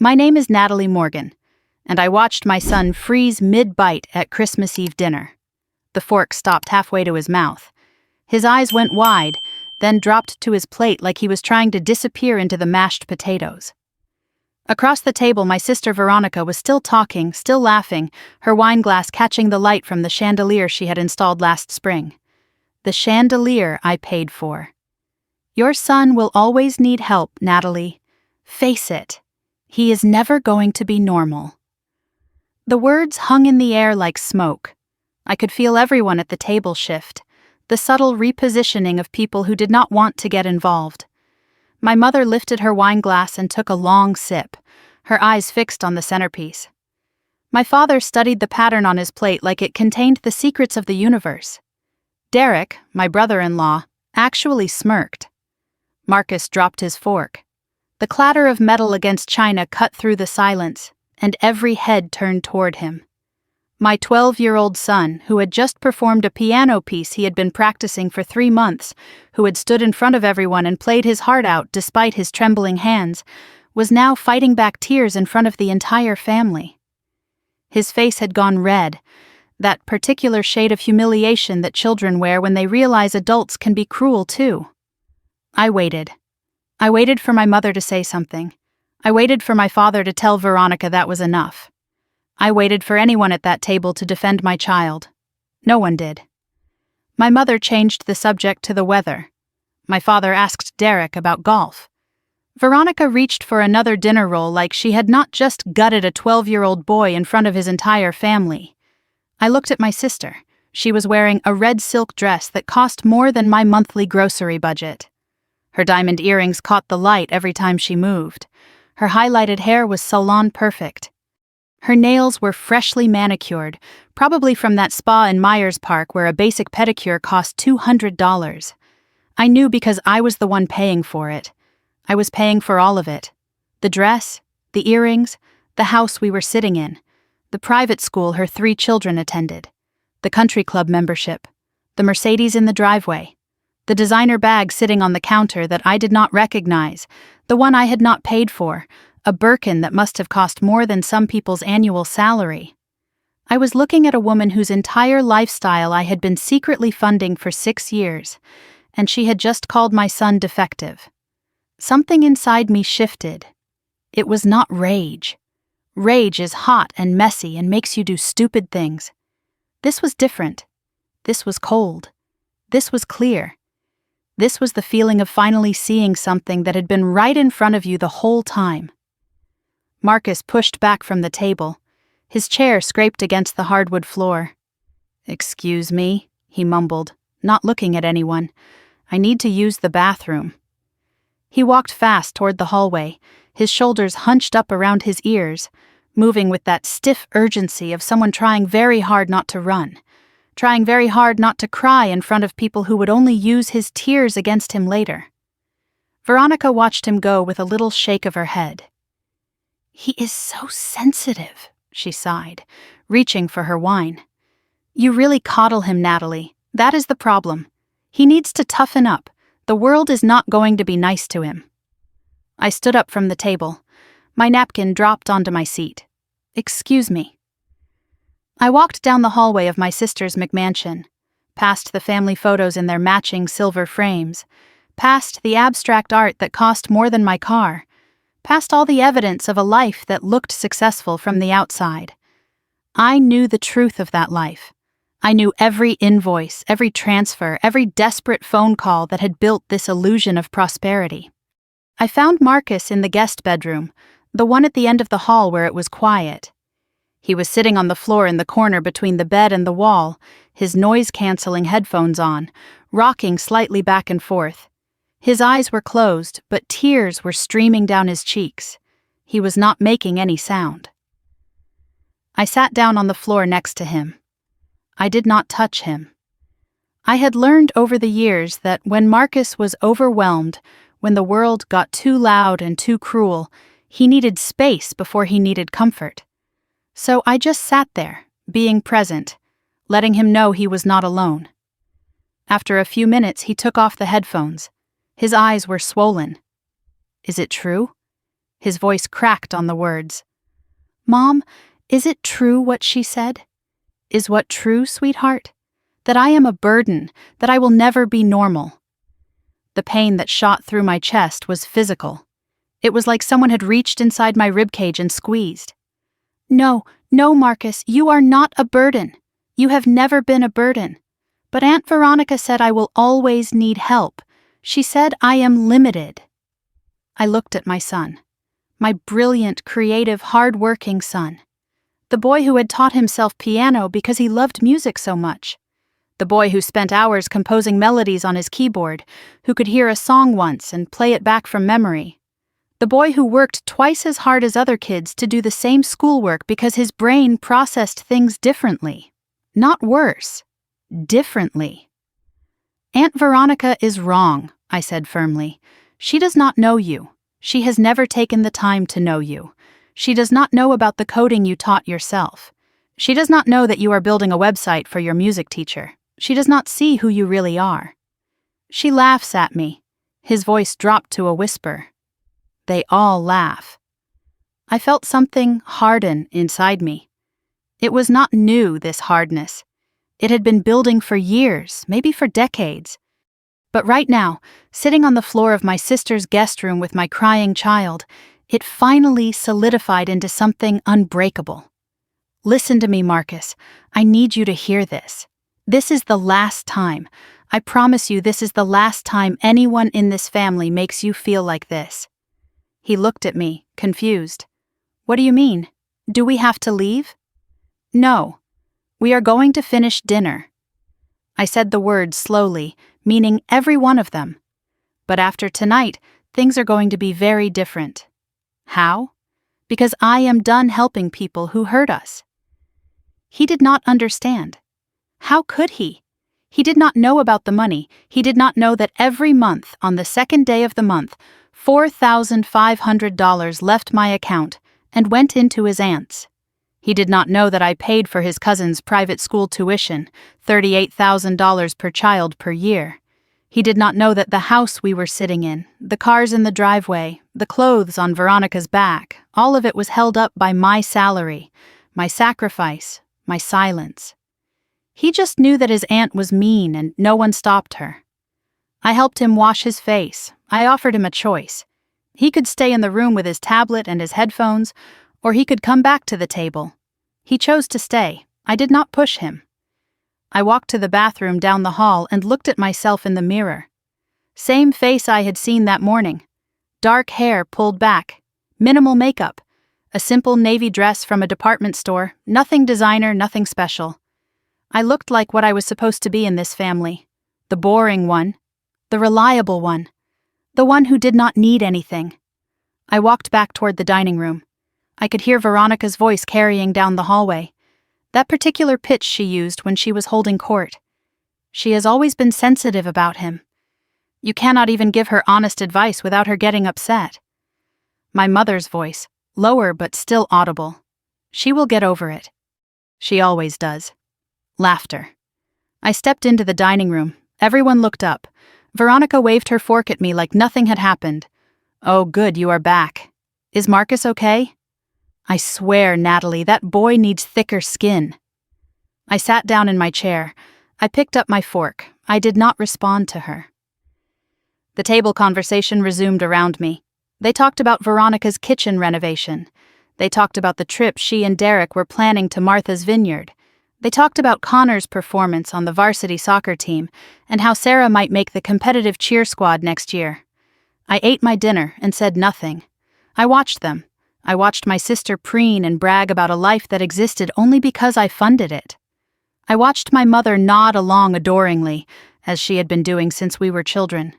My name is Natalie Morgan, and I watched my son freeze mid-bite at Christmas Eve dinner. The fork stopped halfway to his mouth. His eyes went wide, then dropped to his plate like he was trying to disappear into the mashed potatoes. Across the table, my sister Veronica was still talking, still laughing, her wine glass catching the light from the chandelier she had installed last spring. The chandelier I paid for. Your son will always need help, Natalie. Face it. He is never going to be normal. The words hung in the air like smoke. I could feel everyone at the table shift, the subtle repositioning of people who did not want to get involved. My mother lifted her wine glass and took a long sip, her eyes fixed on the centerpiece. My father studied the pattern on his plate like it contained the secrets of the universe. Derek, my brother-in-law, actually smirked. Marcus dropped his fork. The clatter of metal against china cut through the silence, and every head turned toward him. My 12-year-old son, who had just performed a piano piece he had been practicing for 3 months, who had stood in front of everyone and played his heart out despite his trembling hands, was now fighting back tears in front of the entire family. His face had gone red, that particular shade of humiliation that children wear when they realize adults can be cruel too. I waited. I waited for my mother to say something. I waited for my father to tell Veronica that was enough. I waited for anyone at that table to defend my child. No one did. My mother changed the subject to the weather. My father asked Derek about golf. Veronica reached for another dinner roll like she had not just gutted a 12-year-old boy in front of his entire family. I looked at my sister. She was wearing a red silk dress that cost more than my monthly grocery budget. Her diamond earrings caught the light every time she moved. Her highlighted hair was salon perfect. Her nails were freshly manicured, probably from that spa in Myers Park where a basic pedicure cost $200. I knew because I was the one paying for it. I was paying for all of it. The dress, the earrings, the house we were sitting in, the private school her 3 children attended, the country club membership, the Mercedes in the driveway, the designer bag sitting on the counter that I did not recognize, the one I had not paid for, a Birkin that must have cost more than some people's annual salary. I was looking at a woman whose entire lifestyle I had been secretly funding for 6 years, and she had just called my son defective. Something inside me shifted. It was not rage. Rage is hot and messy and makes you do stupid things. This was different. This was cold. This was clear. This was the feeling of finally seeing something that had been right in front of you the whole time. Marcus pushed back from the table. His chair scraped against the hardwood floor. "Excuse me," he mumbled, not looking at anyone. "I need to use the bathroom." He walked fast toward the hallway, his shoulders hunched up around his ears, moving with that stiff urgency of someone trying very hard not to run, trying very hard not to cry in front of people who would only use his tears against him later. Veronica watched him go with a little shake of her head. "He is so sensitive," she sighed, reaching for her wine. "You really coddle him, Natalie. That is the problem. He needs to toughen up. The world is not going to be nice to him." I stood up from the table. My napkin dropped onto my seat. "Excuse me." I walked down the hallway of my sister's McMansion, past the family photos in their matching silver frames, past the abstract art that cost more than my car, past all the evidence of a life that looked successful from the outside. I knew the truth of that life. I knew every invoice, every transfer, every desperate phone call that had built this illusion of prosperity. I found Marcus in the guest bedroom, the one at the end of the hall where it was quiet. He was sitting on the floor in the corner between the bed and the wall, his noise-canceling headphones on, rocking slightly back and forth. His eyes were closed, but tears were streaming down his cheeks. He was not making any sound. I sat down on the floor next to him. I did not touch him. I had learned over the years that when Marcus was overwhelmed, when the world got too loud and too cruel, he needed space before he needed comfort. So I just sat there, being present, letting him know he was not alone. After a few minutes, he took off the headphones. His eyes were swollen. "Is it true?" His voice cracked on the words. "Mom, is it true what she said? Is what true, sweetheart? That I am a burden, that I will never be normal." The pain that shot through my chest was physical. It was like someone had reached inside my ribcage and squeezed. "No, no, Marcus, you are not a burden. You have never been a burden. But Aunt Veronica said I will always need help. She said I am limited." I looked at my son. My brilliant, creative, hard-working son. The boy who had taught himself piano because he loved music so much. The boy who spent hours composing melodies on his keyboard, who could hear a song once and play it back from memory. The boy who worked twice as hard as other kids to do the same schoolwork because his brain processed things differently. Not worse. Differently. "Aunt Veronica is wrong," I said firmly. "She does not know you. She has never taken the time to know you. She does not know about the coding you taught yourself. She does not know that you are building a website for your music teacher. She does not see who you really are." She laughs at me. His voice dropped to a whisper. They all laugh. I felt something harden inside me. It was not new, this hardness. It had been building for years, maybe for decades. But right now, sitting on the floor of my sister's guest room with my crying child, it finally solidified into something unbreakable. Listen to me, Marcus. I need you to hear this. This is the last time. I promise you this is the last time anyone in this family makes you feel like this. He looked at me, confused. "What do you mean? Do we have to leave?" "No. We are going to finish dinner." I said the words slowly, meaning every one of them. But after tonight, things are going to be very different. How? Because I am done helping people who hurt us. He did not understand. How could he? He did not know about the money. He did not know that every month, on the second day of the month, $4,500 left my account and went into his aunt's. He did not know that I paid for his cousin's private school tuition, $38,000 per child per year. He did not know that the house we were sitting in, the cars in the driveway, the clothes on Veronica's back, all of it was held up by my salary, my sacrifice, my silence. He just knew that his aunt was mean and no one stopped her. I helped him wash his face. I offered him a choice. He could stay in the room with his tablet and his headphones, or he could come back to the table. He chose to stay. I did not push him. I walked to the bathroom down the hall and looked at myself in the mirror. Same face I had seen that morning. Dark hair pulled back, minimal makeup, a simple navy dress from a department store, nothing designer, nothing special. I looked like what I was supposed to be in this family. The boring one. The reliable one. The one who did not need anything. I walked back toward the dining room. I could hear Veronica's voice carrying down the hallway. That particular pitch she used when she was holding court. She has always been sensitive about him. You cannot even give her honest advice without her getting upset. My mother's voice, lower but still audible. She will get over it. She always does. Laughter. I stepped into the dining room. Everyone looked up. Veronica waved her fork at me like nothing had happened. "Oh, good, you are back. Is Marcus okay?" "I swear, Natalie, that boy needs thicker skin." I sat down in my chair. I picked up my fork. I did not respond to her. The table conversation resumed around me. They talked about Veronica's kitchen renovation. They talked about the trip she and Derek were planning to Martha's Vineyard. They talked about Connor's performance on the varsity soccer team and how Sarah might make the competitive cheer squad next year. I ate my dinner and said nothing. I watched them. I watched my sister preen and brag about a life that existed only because I funded it. I watched my mother nod along adoringly, as she had been doing since we were children.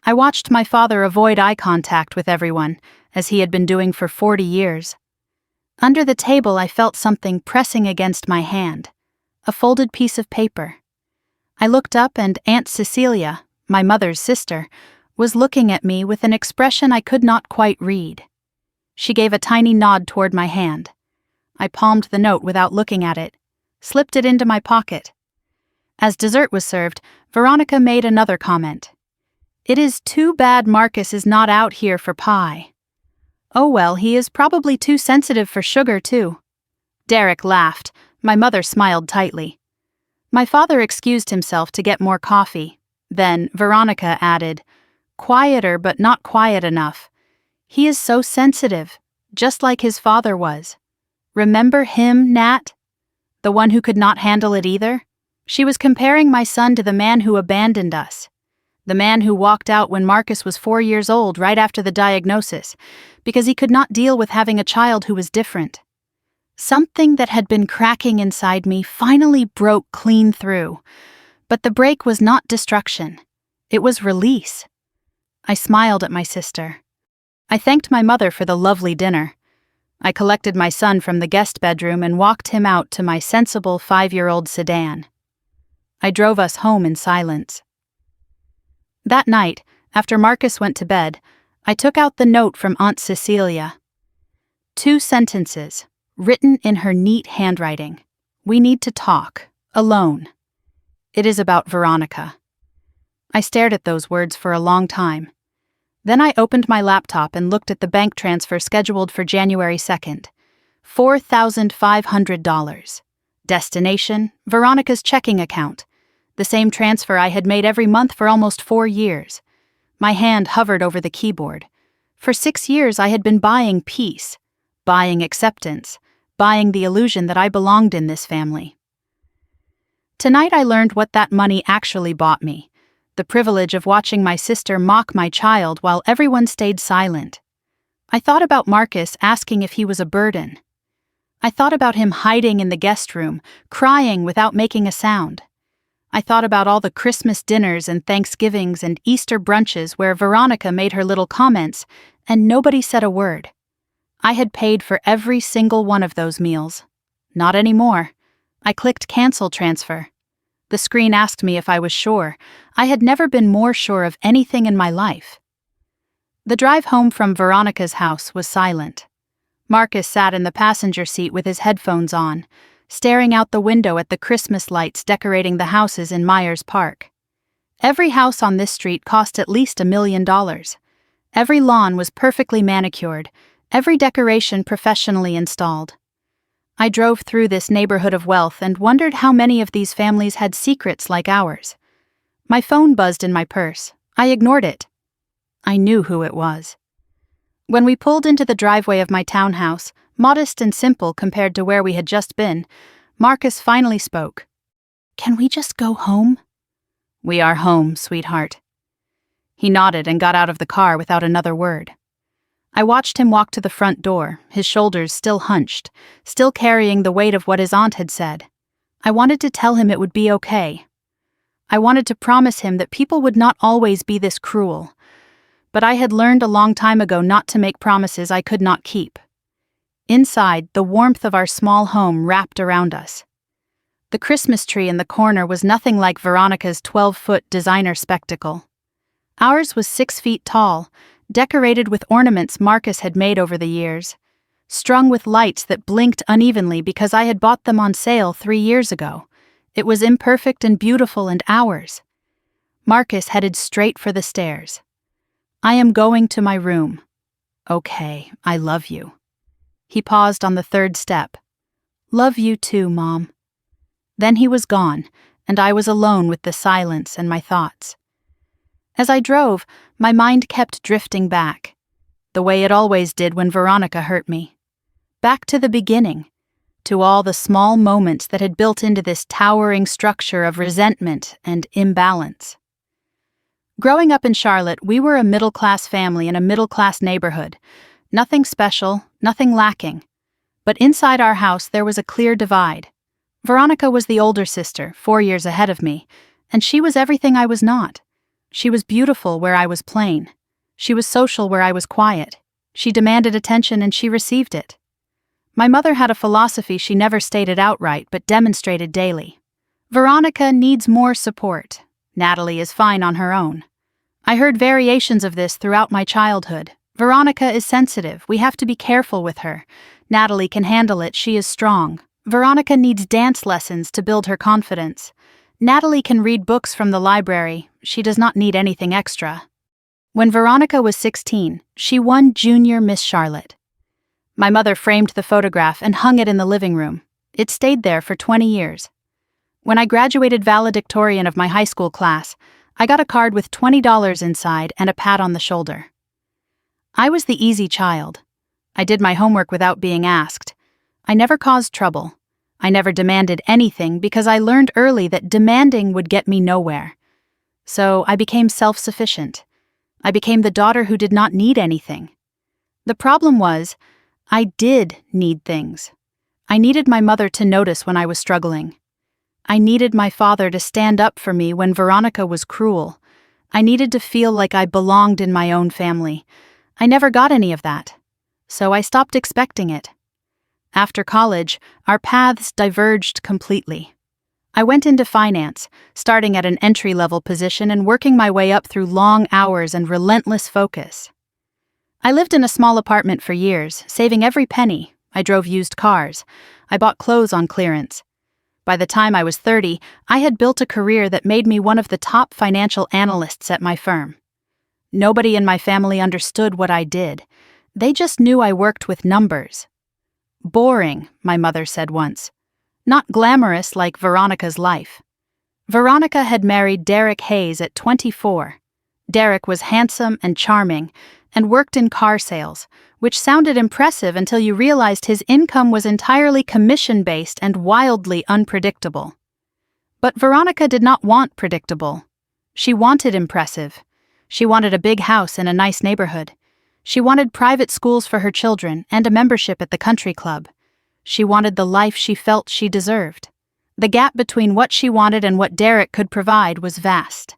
I watched my father avoid eye contact with everyone, as he had been doing for 40 years. Under the table I felt something pressing against my hand, a folded piece of paper. I looked up and Aunt Cecilia, my mother's sister, was looking at me with an expression I could not quite read. She gave a tiny nod toward my hand. I palmed the note without looking at it, slipped it into my pocket. As dessert was served, Veronica made another comment. "It is too bad Marcus is not out here for pie." Oh well, he is probably too sensitive for sugar too. Derek laughed. My mother smiled tightly. My father excused himself to get more coffee. Then Veronica added, quieter but not quiet enough. He is so sensitive, just like his father was. Remember him, Nat? The one who could not handle it either? She was comparing my son to the man who abandoned us. The man who walked out when Marcus was 4 years old right after the diagnosis, because he could not deal with having a child who was different. Something that had been cracking inside me finally broke clean through. But the break was not destruction. It was release. I smiled at my sister. I thanked my mother for the lovely dinner. I collected my son from the guest bedroom and walked him out to my sensible 5-year-old sedan. I drove us home in silence. That night, after Marcus went to bed, I took out the note from Aunt Cecilia. 2 sentences, written in her neat handwriting. We need to talk, alone. It is about Veronica. I stared at those words for a long time. Then I opened my laptop and looked at the bank transfer scheduled for January 2nd. $4,500. Destination, Veronica's checking account. The same transfer I had made every month for almost 4 years. My hand hovered over the keyboard. For 6 years I had been buying peace, buying acceptance, buying the illusion that I belonged in this family. Tonight I learned what that money actually bought me. The privilege of watching my sister mock my child while everyone stayed silent. I thought about Marcus asking if he was a burden. I thought about him hiding in the guest room, crying without making a sound. I thought about all the Christmas dinners and Thanksgivings and Easter brunches where Veronica made her little comments and nobody said a word. I had paid for every single one of those meals. Not anymore. I clicked cancel transfer. The screen asked me if I was sure. I had never been more sure of anything in my life. The drive home from Veronica's house was silent. Marcus sat in the passenger seat with his headphones on, staring out the window at the Christmas lights decorating the houses in Myers Park. Every house on this street cost at least $1 million. Every lawn was perfectly manicured, every decoration professionally installed. I drove through this neighborhood of wealth and wondered how many of these families had secrets like ours. My phone buzzed in my purse. I ignored it. I knew who it was. When we pulled into the driveway of my townhouse, modest and simple compared to where we had just been, Marcus finally spoke. "Can we just go home?" "We are home, sweetheart." He nodded and got out of the car without another word. I watched him walk to the front door, his shoulders still hunched, still carrying the weight of what his aunt had said. I wanted to tell him it would be okay. I wanted to promise him that people would not always be this cruel. But I had learned a long time ago not to make promises I could not keep. Inside, the warmth of our small home wrapped around us. The Christmas tree in the corner was nothing like Veronica's 12-foot designer spectacle. Ours was 6 feet tall, decorated with ornaments Marcus had made over the years, strung with lights that blinked unevenly because I had bought them on sale 3 years ago. It was imperfect and beautiful and ours. Marcus headed straight for the stairs. "I am going to my room." "Okay, I love you." He paused on the 3rd step. "Love you too, Mom." Then he was gone, and I was alone with the silence and my thoughts. As I drove, my mind kept drifting back, the way it always did when Veronica hurt me. Back to the beginning, to all the small moments that had built into this towering structure of resentment and imbalance. Growing up in Charlotte, we were a middle-class family in a middle-class neighborhood. Nothing special, nothing lacking. But inside our house there was a clear divide. Veronica was the older sister, 4 years ahead of me, and she was everything I was not. She was beautiful where I was plain. She was social where I was quiet. She demanded attention and she received it. My mother had a philosophy she never stated outright but demonstrated daily. Veronica needs more support. Natalie is fine on her own. I heard variations of this throughout my childhood. Veronica is sensitive. We have to be careful with her. Natalie can handle it. She is strong. Veronica needs dance lessons to build her confidence. Natalie can read books from the library. She does not need anything extra. When Veronica was 16, she won Junior Miss Charlotte. My mother framed the photograph and hung it in the living room. It stayed there for 20 years. When I graduated valedictorian of my high school class, I got a card with $20 inside and a pat on the shoulder. I was the easy child. I did my homework without being asked. I never caused trouble. I never demanded anything because I learned early that demanding would get me nowhere. So I became self-sufficient. I became the daughter who did not need anything. The problem was, I did need things. I needed my mother to notice when I was struggling. I needed my father to stand up for me when Veronica was cruel. I needed to feel like I belonged in my own family. I never got any of that. So I stopped expecting it. After college, our paths diverged completely. I went into finance, starting at an entry-level position and working my way up through long hours and relentless focus. I lived in a small apartment for years, saving every penny. I drove used cars. I bought clothes on clearance. By the time I was 30, I had built a career that made me one of the top financial analysts at my firm. Nobody in my family understood what I did. They just knew I worked with numbers. Boring, my mother said once. Not glamorous like Veronica's life. Veronica had married Derek Hayes at 24. Derek was handsome and charming, and worked in car sales, which sounded impressive until you realized his income was entirely commission-based and wildly unpredictable. But Veronica did not want predictable. She wanted impressive. She wanted a big house in a nice neighborhood. She wanted private schools for her children and a membership at the country club. She wanted the life she felt she deserved. The gap between what she wanted and what Derek could provide was vast.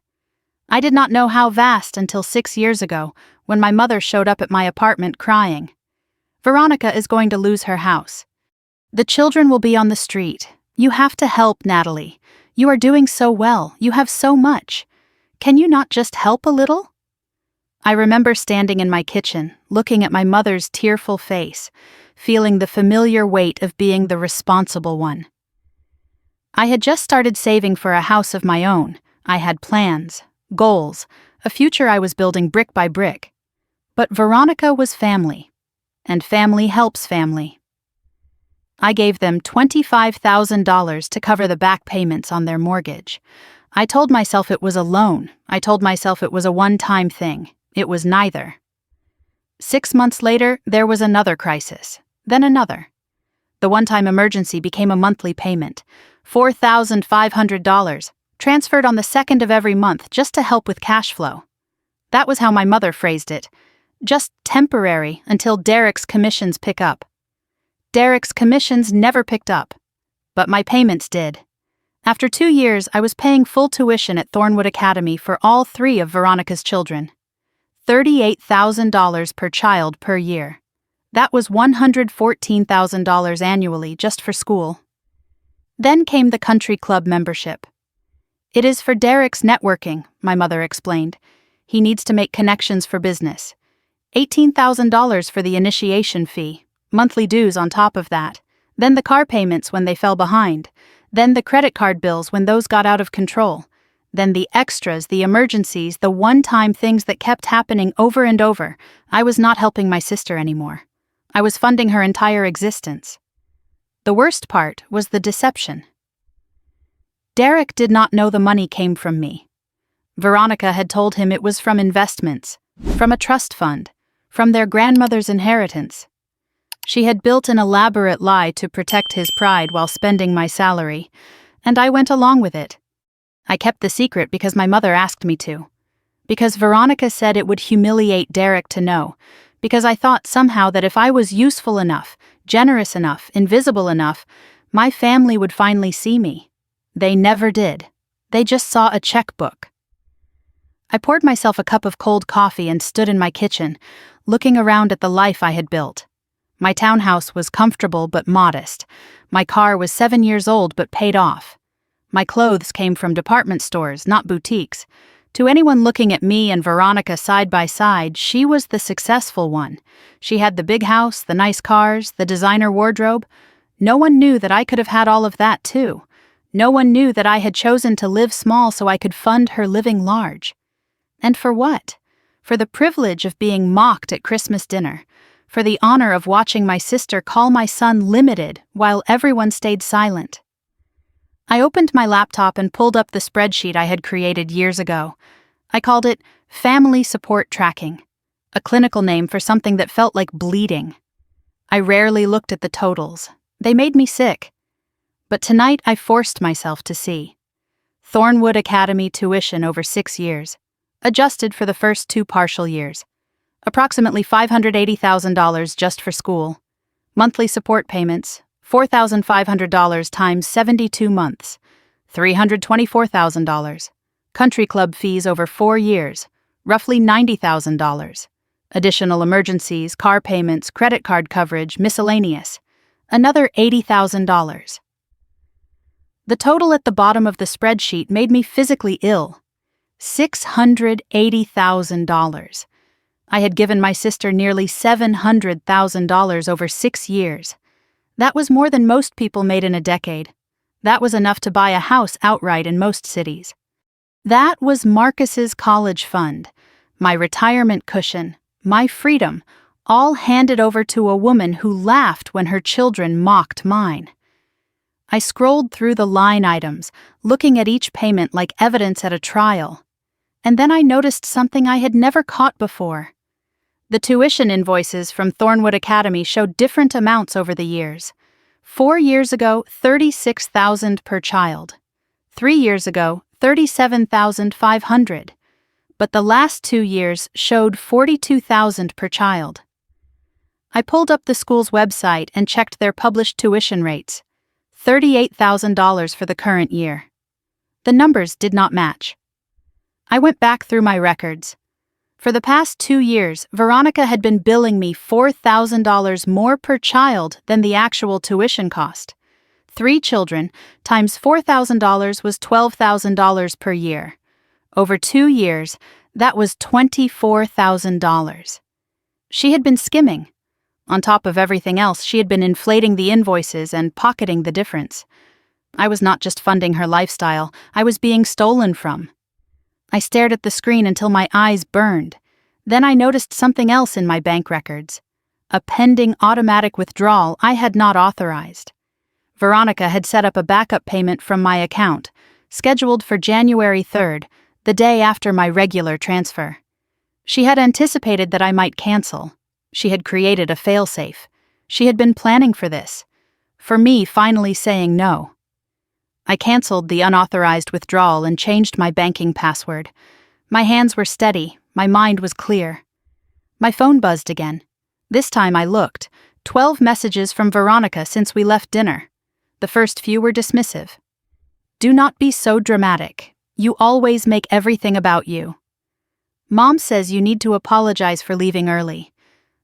I did not know how vast until 6 years ago, when my mother showed up at my apartment crying. Veronica is going to lose her house. The children will be on the street. You have to help, Natalie. You are doing so well. You have so much. Can you not just help a little? I remember standing in my kitchen, looking at my mother's tearful face, feeling the familiar weight of being the responsible one. I had just started saving for a house of my own. I had plans, goals, a future I was building brick by brick. But Veronica was family, and family helps family. I gave them $25,000 to cover the back payments on their mortgage. I told myself it was a loan. I told myself it was a one-time thing. It was neither. 6 months later, there was another crisis, then another. The one-time emergency became a monthly payment, $4,500, transferred on the 2nd of every month just to help with cash flow. That was how my mother phrased it. Just temporary until Derek's commissions pick up. Derek's commissions never picked up, but my payments did. After 2 years, I was paying full tuition at Thornwood Academy for all 3 of Veronica's children. $38,000 per child per year. That was $114,000 annually just for school. Then came the country club membership. It is for Derek's networking, my mother explained. He needs to make connections for business. $18,000 for the initiation fee, monthly dues on top of that, then the car payments when they fell behind, then the credit card bills when those got out of control, then the extras, the emergencies, the one-time things that kept happening over and over. I was not helping my sister anymore. I was funding her entire existence. The worst part was the deception. Derek did not know the money came from me. Veronica had told him it was from investments, from a trust fund, from their grandmother's inheritance. She had built an elaborate lie to protect his pride while spending my salary, and I went along with it. I kept the secret because my mother asked me to. Because Veronica said it would humiliate Derek to know. Because I thought somehow that if I was useful enough, generous enough, invisible enough, my family would finally see me. They never did. They just saw a checkbook. I poured myself a cup of cold coffee and stood in my kitchen, looking around at the life I had built. My townhouse was comfortable but modest. My car was 7 years old but paid off. My clothes came from department stores, not boutiques. To anyone looking at me and Veronica side by side, she was the successful one. She had the big house, the nice cars, the designer wardrobe. No one knew that I could have had all of that too. No one knew that I had chosen to live small so I could fund her living large. And for what? for the privilege of being mocked at Christmas dinner, for the honor of watching my sister call my son limited while everyone stayed silent. I opened my laptop and pulled up the spreadsheet I had created years ago. I called it Family Support Tracking, a clinical name for something that felt like bleeding. I rarely looked at the totals. They made me sick. But tonight I forced myself to see. Thornwood Academy tuition over 6 years, adjusted for the first 2 partial years. Approximately $580,000 just for school. Monthly support payments, $4,500 times 72 months, $324,000. Country club fees over 4 years, roughly $90,000. Additional emergencies, car payments, credit card coverage, miscellaneous, another $80,000. The total at the bottom of the spreadsheet made me physically ill. $680,000. I had given my sister nearly $700,000 over 6 years. That was more than most people made in a decade. That was enough to buy a house outright in most cities. That was Marcus's college fund, my retirement cushion, my freedom, all handed over to a woman who laughed when her children mocked mine. I scrolled through the line items, looking at each payment like evidence at a trial. And then I noticed something I had never caught before. The tuition invoices from Thornwood Academy showed different amounts over the years. 4 years ago, $36,000 per child. 3 years ago, $37,500. But the last 2 years showed $42,000 per child. I pulled up the school's website and checked their published tuition rates. $38,000 for the current year. The numbers did not match. I went back through my records. For the past 2 years, Veronica had been billing me $4,000 more per child than the actual tuition cost. 3 children times $4,000 was $12,000 per year. Over 2 years, that was $24,000. She had been skimming. On top of everything else, she had been inflating the invoices and pocketing the difference. I was not just funding her lifestyle, I was being stolen from. I stared at the screen until my eyes burned. Then I noticed something else in my bank records. A pending automatic withdrawal I had not authorized. Veronica had set up a backup payment from my account, scheduled for January 3rd, the day after my regular transfer. She had anticipated that I might cancel. She had created a failsafe. She had been planning for this. For me finally saying no. I canceled the unauthorized withdrawal and changed my banking password. My hands were steady, my mind was clear. My phone buzzed again. This time I looked. 12 messages from Veronica since we left dinner. The first few were dismissive. Do not be so dramatic. You always make everything about you. Mom says you need to apologize for leaving early.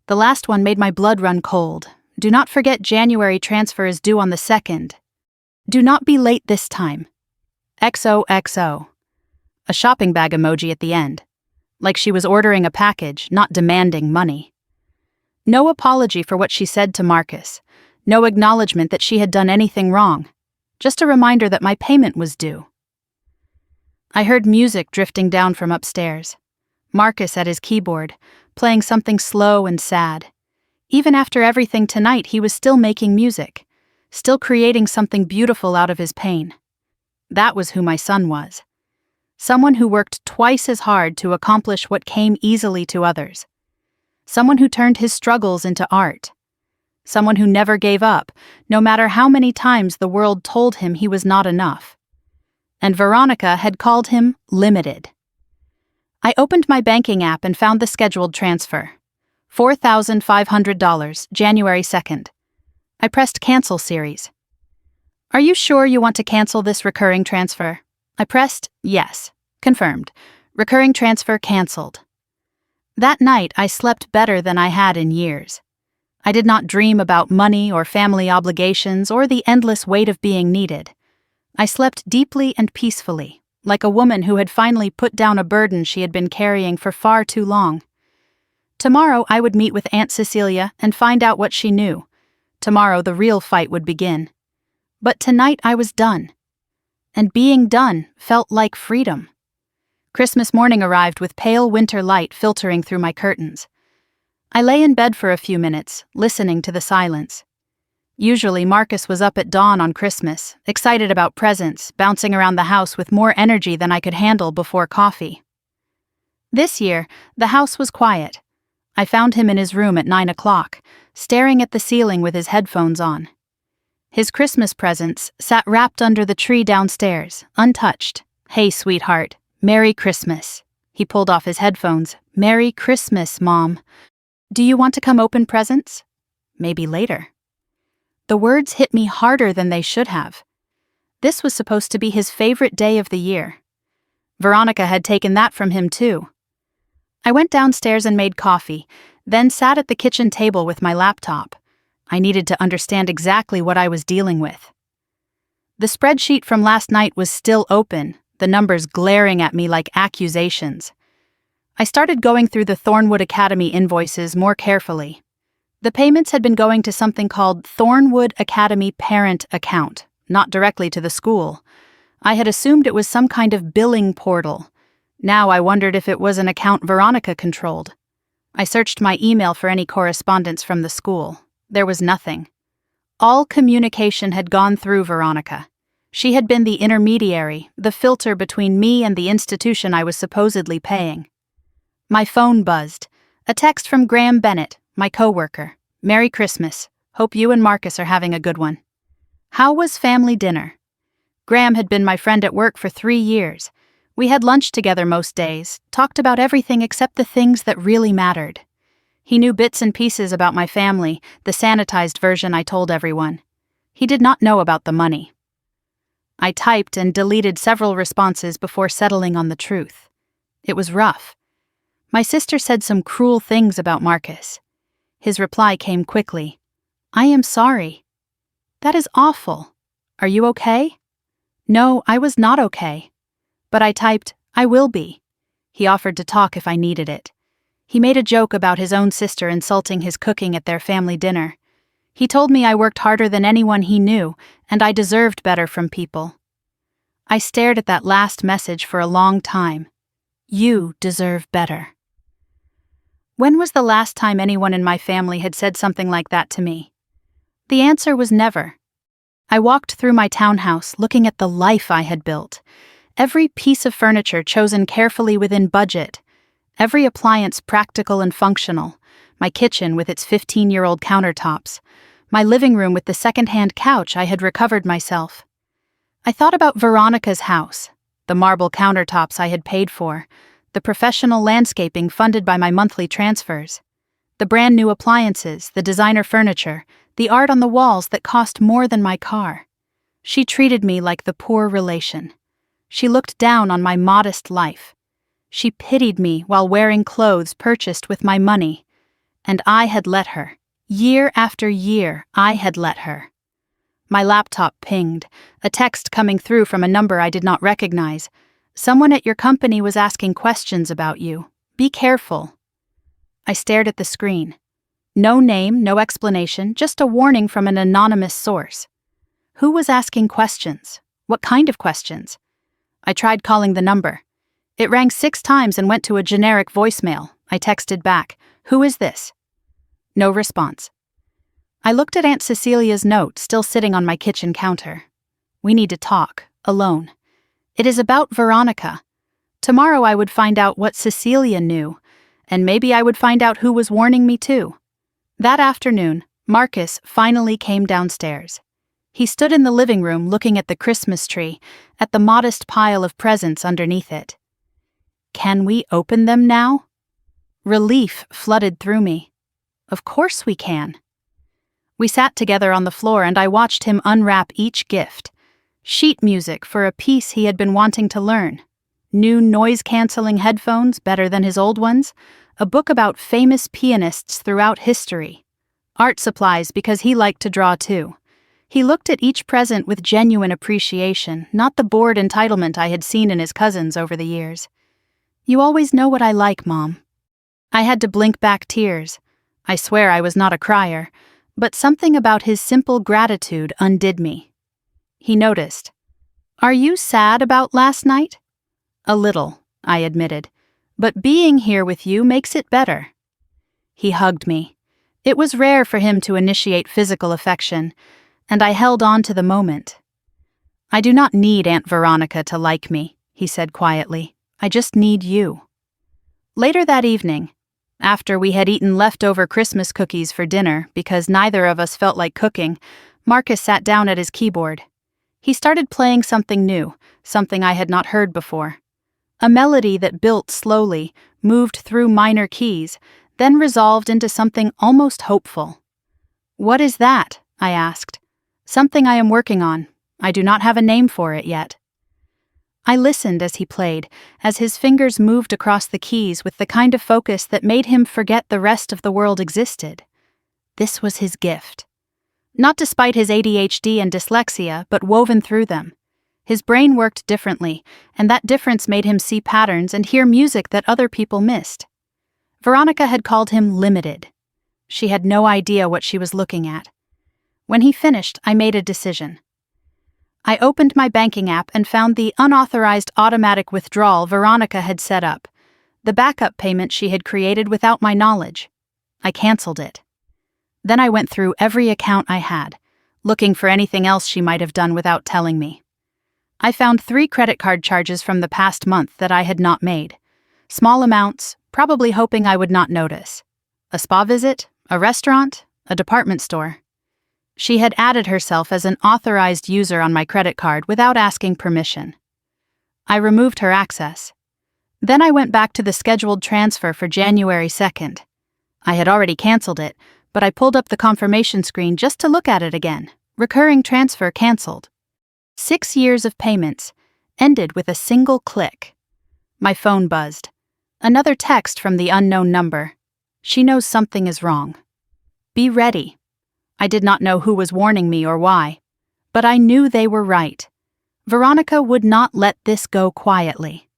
The last one made my blood run cold. Do not forget January transfer is due on the 2nd. Do not be late this time. XOXO. A shopping bag emoji at the end. Like she was ordering a package, not demanding money. No apology for what she said to Marcus. No acknowledgement that she had done anything wrong. Just a reminder that my payment was due. I heard music drifting down from upstairs. Marcus at his keyboard, playing something slow and sad. Even after everything tonight, he was still making music, still creating something beautiful out of his pain. That was who my son was. Someone who worked twice as hard to accomplish what came easily to others. Someone who turned his struggles into art. Someone who never gave up, no matter how many times the world told him he was not enough. And Veronica had called him limited. I opened my banking app and found the scheduled transfer. $4,500, January 2nd. I pressed Cancel Series. Are you sure you want to cancel this recurring transfer? I pressed Yes. Confirmed. Recurring transfer canceled. That night, I slept better than I had in years. I did not dream about money or family obligations or the endless weight of being needed. I slept deeply and peacefully, like a woman who had finally put down a burden she had been carrying for far too long. Tomorrow I would meet with Aunt Cecilia and find out what she knew. Tomorrow the real fight would begin. But tonight I was done. And being done felt like freedom. Christmas morning arrived with pale winter light filtering through my curtains. I lay in bed for a few minutes, listening to the silence. Usually Marcus was up at dawn on Christmas, excited about presents, bouncing around the house with more energy than I could handle before coffee. This year, the house was quiet. I found him in his room at 9 o'clock, staring at the ceiling with his headphones on. His Christmas presents sat wrapped under the tree downstairs, untouched. "Hey, sweetheart, Merry Christmas." He pulled off his headphones. "Merry Christmas, Mom. Do you want to come open presents? Maybe later." The words hit me harder than they should have. This was supposed to be his favorite day of the year. Veronica had taken that from him too. I went downstairs and made coffee, then sat at the kitchen table with my laptop. I needed to understand exactly what I was dealing with. The spreadsheet from last night was still open, the numbers glaring at me like accusations. I started going through the Thornwood Academy invoices more carefully. The payments had been going to something called Thornwood Academy Parent Account, not directly to the school. I had assumed it was some kind of billing portal. Now I wondered if it was an account Veronica controlled. I searched my email for any correspondence from the school. There was nothing. All communication had gone through Veronica. She had been the intermediary, the filter between me and the institution I was supposedly paying. My phone buzzed. A text from Graham Bennett, my coworker. "Merry Christmas. Hope you and Marcus are having a good one. How was family dinner?" Graham had been my friend at work for 3 years. We had lunch together most days, talked about everything except the things that really mattered. He knew bits and pieces about my family, the sanitized version I told everyone. He did not know about the money. I typed and deleted several responses before settling on the truth. It was rough. My sister said some cruel things about Marcus. His reply came quickly. "I am sorry." "That is awful. Are you okay?" No, I was not okay. But I typed, "I will be." He offered to talk if I needed it. He made a joke about his own sister insulting his cooking at their family dinner. He told me I worked harder than anyone he knew, and I deserved better from people. I stared at that last message for a long time. You deserve better. When was the last time anyone in my family had said something like that to me? The answer was never. I walked through my townhouse looking at the life I had built. Every piece of furniture chosen carefully within budget. Every appliance practical and functional. My kitchen with its 15-year-old countertops. My living room with the second-hand couch I had recovered myself. I thought about Veronica's house, the marble countertops I had paid for, the professional landscaping funded by my monthly transfers, the brand new appliances, the designer furniture, the art on the walls that cost more than my car. She treated me like the poor relation. She looked down on my modest life. She pitied me while wearing clothes purchased with my money. And I had let her. Year after year, I had let her. My laptop pinged, a text coming through from a number I did not recognize. "Someone at your company was asking questions about you. Be careful." I stared at the screen. No name, no explanation, just a warning from an anonymous source. Who was asking questions? What kind of questions? I tried calling the number. It rang 6 times and went to a generic voicemail. I texted back, "Who is this?" No response. I looked at Aunt Cecilia's note still sitting on my kitchen counter. "We need to talk, alone. It is about Veronica. Tomorrow I would find out what Cecilia knew, and maybe I would find out who was warning me too." That afternoon, Marcus finally came downstairs. He stood in the living room looking at the Christmas tree, at the modest pile of presents underneath it. "Can we open them now?" Relief flooded through me. Of course we can. We sat together on the floor and I watched him unwrap each gift. Sheet music for a piece he had been wanting to learn. New noise-canceling headphones better than his old ones. A book about famous pianists throughout history. Art supplies because he liked to draw too. He looked at each present with genuine appreciation, not the bored entitlement I had seen in his cousins over the years. "You always know what I like, Mom." I had to blink back tears. I swear I was not a crier, but something about his simple gratitude undid me. He noticed. "Are you sad about last night?" "A little," I admitted, "but being here with you makes it better." He hugged me. It was rare for him to initiate physical affection, and I held on to the moment. "I do not need Aunt Veronica to like me," he said quietly. "I just need you." Later that evening, after we had eaten leftover Christmas cookies for dinner because neither of us felt like cooking, Marcus sat down at his keyboard. He started playing something new, something I had not heard before. A melody that built slowly, moved through minor keys, then resolved into something almost hopeful. "What is that?" I asked. "Something I am working on. I do not have a name for it yet." I listened as he played, as his fingers moved across the keys with the kind of focus that made him forget the rest of the world existed. This was his gift. Not despite his ADHD and dyslexia, but woven through them. His brain worked differently, and that difference made him see patterns and hear music that other people missed. Veronica had called him limited. She had no idea what she was looking at. When he finished, I made a decision. I opened my banking app and found the unauthorized automatic withdrawal Veronica had set up, the backup payment she had created without my knowledge. I canceled it. Then I went through every account I had, looking for anything else she might have done without telling me. I found 3 credit card charges from the past month that I had not made. Small amounts, probably hoping I would not notice. A spa visit, a restaurant, a department store. She had added herself as an authorized user on my credit card without asking permission. I removed her access. Then I went back to the scheduled transfer for January 2nd. I had already canceled it, but I pulled up the confirmation screen just to look at it again. Recurring transfer canceled. 6 years of payments ended with a single click. My phone buzzed. Another text from the unknown number. She knows something is wrong. Be ready. I did not know who was warning me or why, but I knew they were right. Veronica would not let this go quietly.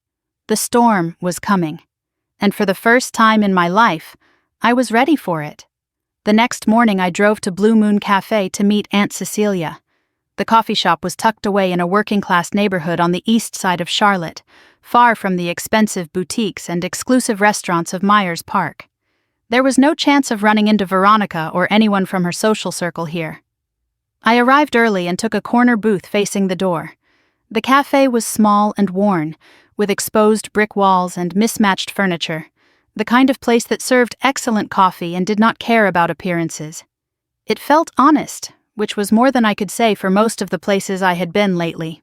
The storm was coming, and for the first time in my life, I was ready for it. The next morning I drove to Blue Moon Cafe to meet Aunt Cecilia. The coffee shop was tucked away in a working-class neighborhood on the east side of Charlotte, far from the expensive boutiques and exclusive restaurants of Myers Park. There was no chance of running into Veronica or anyone from her social circle here. I arrived early and took a corner booth facing the door. The cafe was small and worn, with exposed brick walls and mismatched furniture, the kind of place that served excellent coffee and did not care about appearances. It felt honest, which was more than I could say for most of the places I had been lately.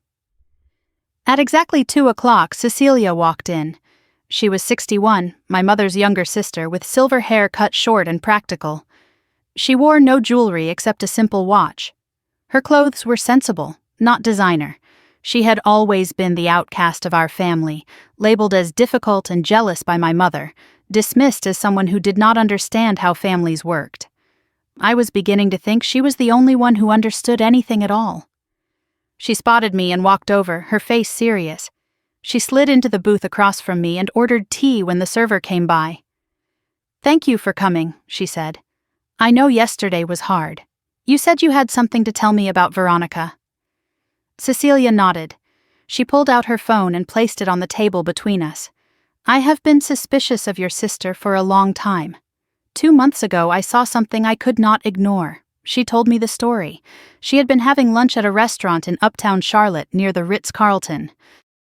At exactly 2 o'clock, Cecilia walked in. She was 61, my mother's younger sister, with silver hair cut short and practical. She wore no jewelry except a simple watch. Her clothes were sensible, not designer. She had always been the outcast of our family, labeled as difficult and jealous by my mother, dismissed as someone who did not understand how families worked. I was beginning to think she was the only one who understood anything at all. She spotted me and walked over, her face serious. She slid into the booth across from me and ordered tea when the server came by. "Thank you for coming," she said. "I know yesterday was hard. You said you had something to tell me about Veronica." Cecilia nodded. She pulled out her phone and placed it on the table between us. "I have been suspicious of your sister for a long time. 2 months ago I saw something I could not ignore. She told me the story. She had been having lunch at a restaurant in uptown Charlotte near the Ritz-Carlton.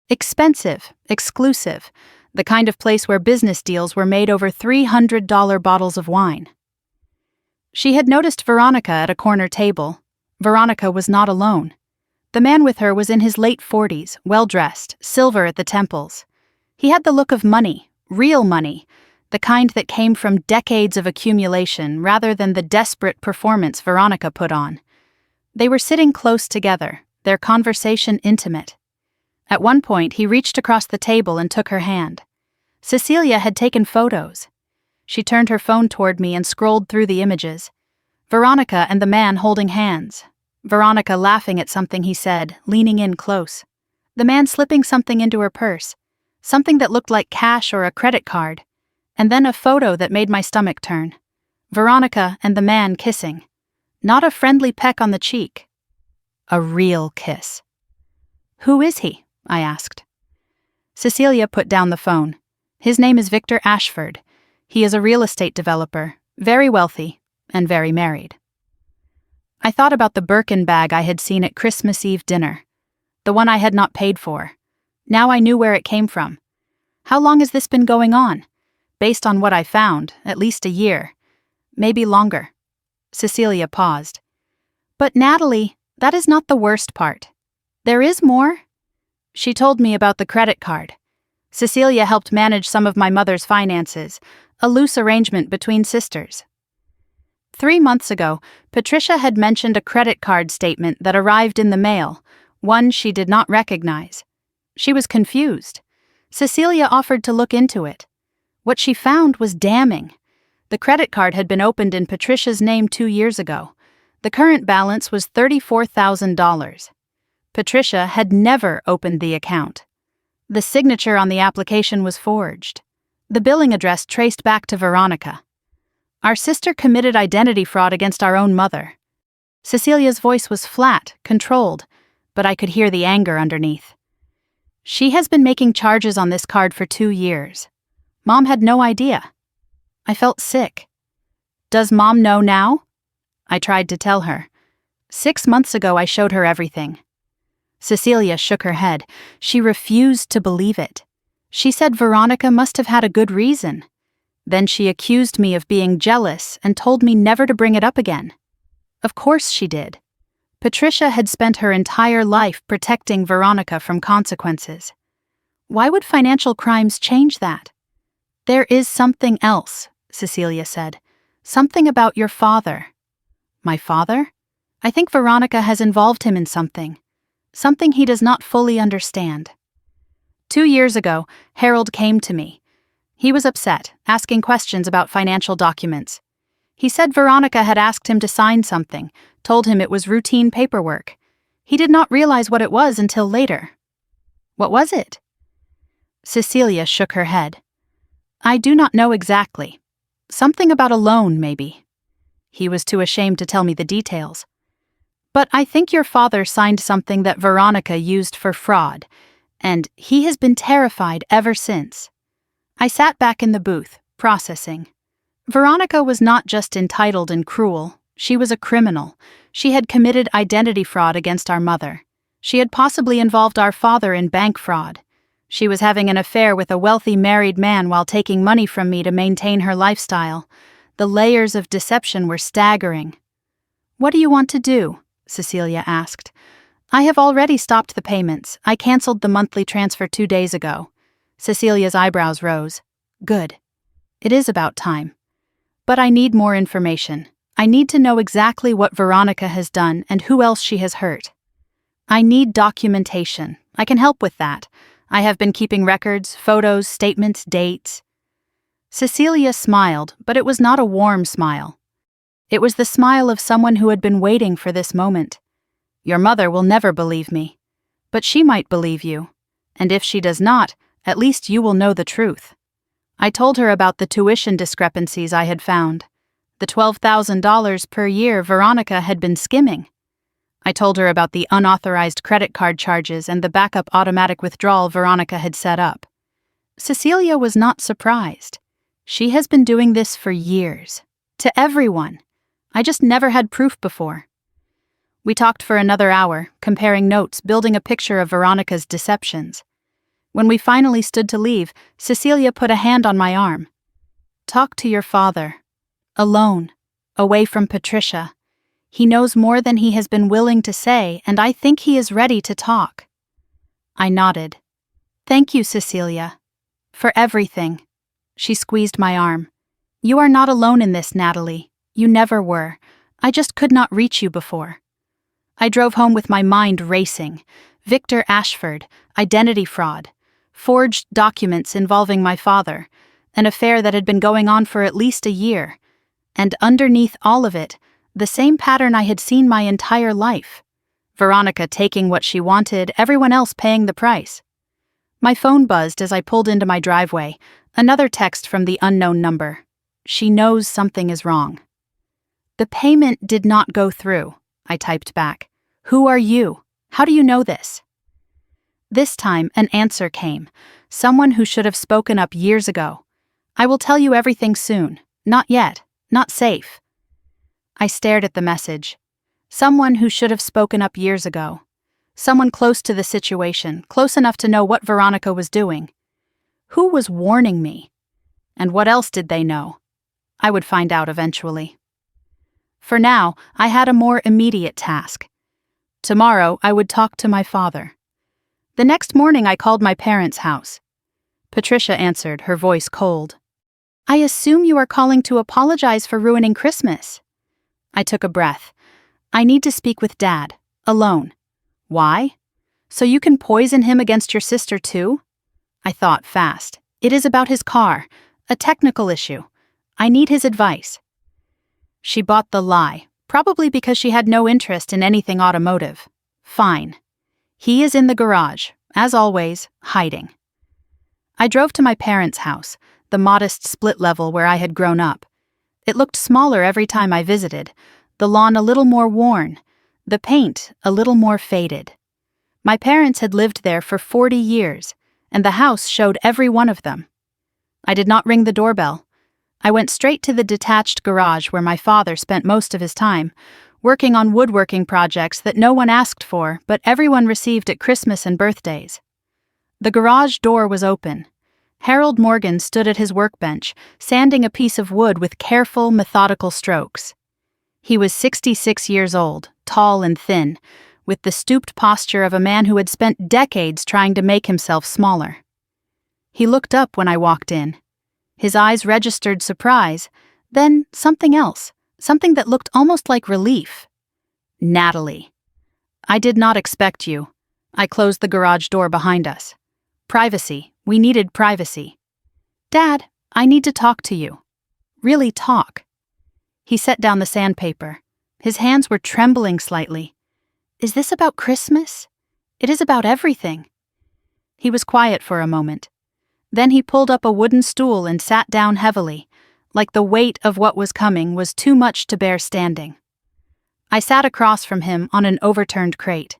Expensive, exclusive, the kind of place where business deals were made over $300 bottles of wine. She had noticed Veronica at a corner table. Veronica was not alone. The man with her was in his late 40s, well-dressed, silver at the temples. He had the look of money, real money, the kind that came from decades of accumulation rather than the desperate performance Veronica put on. They were sitting close together, their conversation intimate. At one point, he reached across the table and took her hand. Cecilia had taken photos. She turned her phone toward me and scrolled through the images. Veronica and the man holding hands. Veronica laughing at something he said, leaning in close. The man slipping something into her purse, something that looked like cash or a credit card, and then a photo that made my stomach turn. Veronica and the man kissing. Not a friendly peck on the cheek. A real kiss. "Who is he?" I asked. Cecilia put down the phone. His name is Victor Ashford. He is a real estate developer, very wealthy, and very married. I thought about the Birkin bag I had seen at Christmas Eve dinner, the one I had not paid for. Now I knew where it came from. How long has this been going on? Based on what I found, at least a year. Maybe longer. Cecilia paused. But Natalie, that is not the worst part. There is more. She told me about the credit card. Cecilia helped manage some of my mother's finances, a loose arrangement between sisters. 3 months ago, Patricia had mentioned a credit card statement that arrived in the mail, one she did not recognize. She was confused. Cecilia offered to look into it. What she found was damning. The credit card had been opened in Patricia's name 2 years ago. The current balance was $34,000. Patricia had never opened the account. The signature on the application was forged. The billing address traced back to Veronica. Our sister committed identity fraud against our own mother. Cecilia's voice was flat, controlled, but I could hear the anger underneath. She has been making charges on this card for 2 years. Mom had no idea. I felt sick. Does Mom know now? I tried to tell her. 6 months ago I showed her everything. Cecilia shook her head. She refused to believe it. She said Veronica must have had a good reason. Then she accused me of being jealous and told me never to bring it up again. Of course she did. Patricia had spent her entire life protecting Veronica from consequences. Why would financial crimes change that? There is something else, Cecilia said. Something about your father. My father? I think Veronica has involved him in something. Something he does not fully understand. 2 years ago, Harold came to me. He was upset, asking questions about financial documents. He said Veronica had asked him to sign something, told him it was routine paperwork. He did not realize what it was until later. What was it? Cecilia shook her head. I do not know exactly. Something about a loan, maybe. He was too ashamed to tell me the details. But I think your father signed something that Veronica used for fraud, and he has been terrified ever since. I sat back in the booth, processing. Veronica was not just entitled and cruel, she was a criminal. She had committed identity fraud against our mother. She had possibly involved our father in bank fraud. She was having an affair with a wealthy married man while taking money from me to maintain her lifestyle. The layers of deception were staggering. What do you want to do? Cecilia asked. I have already stopped the payments. I canceled the monthly transfer 2 days ago. Cecilia's eyebrows rose. Good. It is about time. But I need more information. I need to know exactly what Veronica has done and who else she has hurt. I need documentation. I can help with that. I have been keeping records, photos, statements, dates. Cecilia smiled, but it was not a warm smile. It was the smile of someone who had been waiting for this moment. Your mother will never believe me. But she might believe you. And if she does not, at least you will know the truth. I told her about the tuition discrepancies I had found. The $12,000 per year Veronica had been skimming. I told her about the unauthorized credit card charges and the backup automatic withdrawal Veronica had set up. Cecilia was not surprised. She has been doing this for years. To everyone. I just never had proof before. We talked for another hour, comparing notes, building a picture of Veronica's deceptions. When we finally stood to leave, Cecilia put a hand on my arm. Talk to your father. Alone. Away from Patricia. He knows more than he has been willing to say, and I think he is ready to talk. I nodded. Thank you, Cecilia. For everything. She squeezed my arm. You are not alone in this, Natalie. You never were. I just could not reach you before. I drove home with my mind racing. Victor Ashford, identity fraud, forged documents involving my father, an affair that had been going on for at least a year, and underneath all of it, the same pattern I had seen my entire life. Veronica taking what she wanted, everyone else paying the price. My phone buzzed as I pulled into my driveway, another text from the unknown number. She knows something is wrong. The payment did not go through, I typed back. Who are you? How do you know this? This time, an answer came. Someone who should have spoken up years ago. I will tell you everything soon. Not yet. Not safe. I stared at the message. Someone who should have spoken up years ago. Someone close to the situation, close enough to know what Veronica was doing. Who was warning me? And what else did they know? I would find out eventually. For now, I had a more immediate task. Tomorrow, I would talk to my father. The next morning, I called my parents' house. Patricia answered, her voice cold. I assume you are calling to apologize for ruining Christmas. I took a breath. I need to speak with Dad, alone. Why? So you can poison him against your sister too? I thought fast. It is about his car, a technical issue. I need his advice. She bought the lie, probably because she had no interest in anything automotive. Fine. He is in the garage, as always, hiding. I drove to my parents' house, the modest split level where I had grown up. It looked smaller every time I visited, the lawn a little more worn, the paint a little more faded. My parents had lived there for 40 years, and the house showed every one of them. I did not ring the doorbell. I went straight to the detached garage where my father spent most of his time, working on woodworking projects that no one asked for but everyone received at Christmas and birthdays. The garage door was open. Harold Morgan stood at his workbench, sanding a piece of wood with careful, methodical strokes. He was 66 years old, tall and thin, with the stooped posture of a man who had spent decades trying to make himself smaller. He looked up when I walked in. His eyes registered surprise, then something else, something that looked almost like relief. Natalie. I did not expect you. I closed the garage door behind us. Privacy. We needed privacy. Dad, I need to talk to you. Really talk. He set down the sandpaper. His hands were trembling slightly. Is this about Christmas? It is about everything. He was quiet for a moment. Then he pulled up a wooden stool and sat down heavily, like the weight of what was coming was too much to bear standing. I sat across from him on an overturned crate.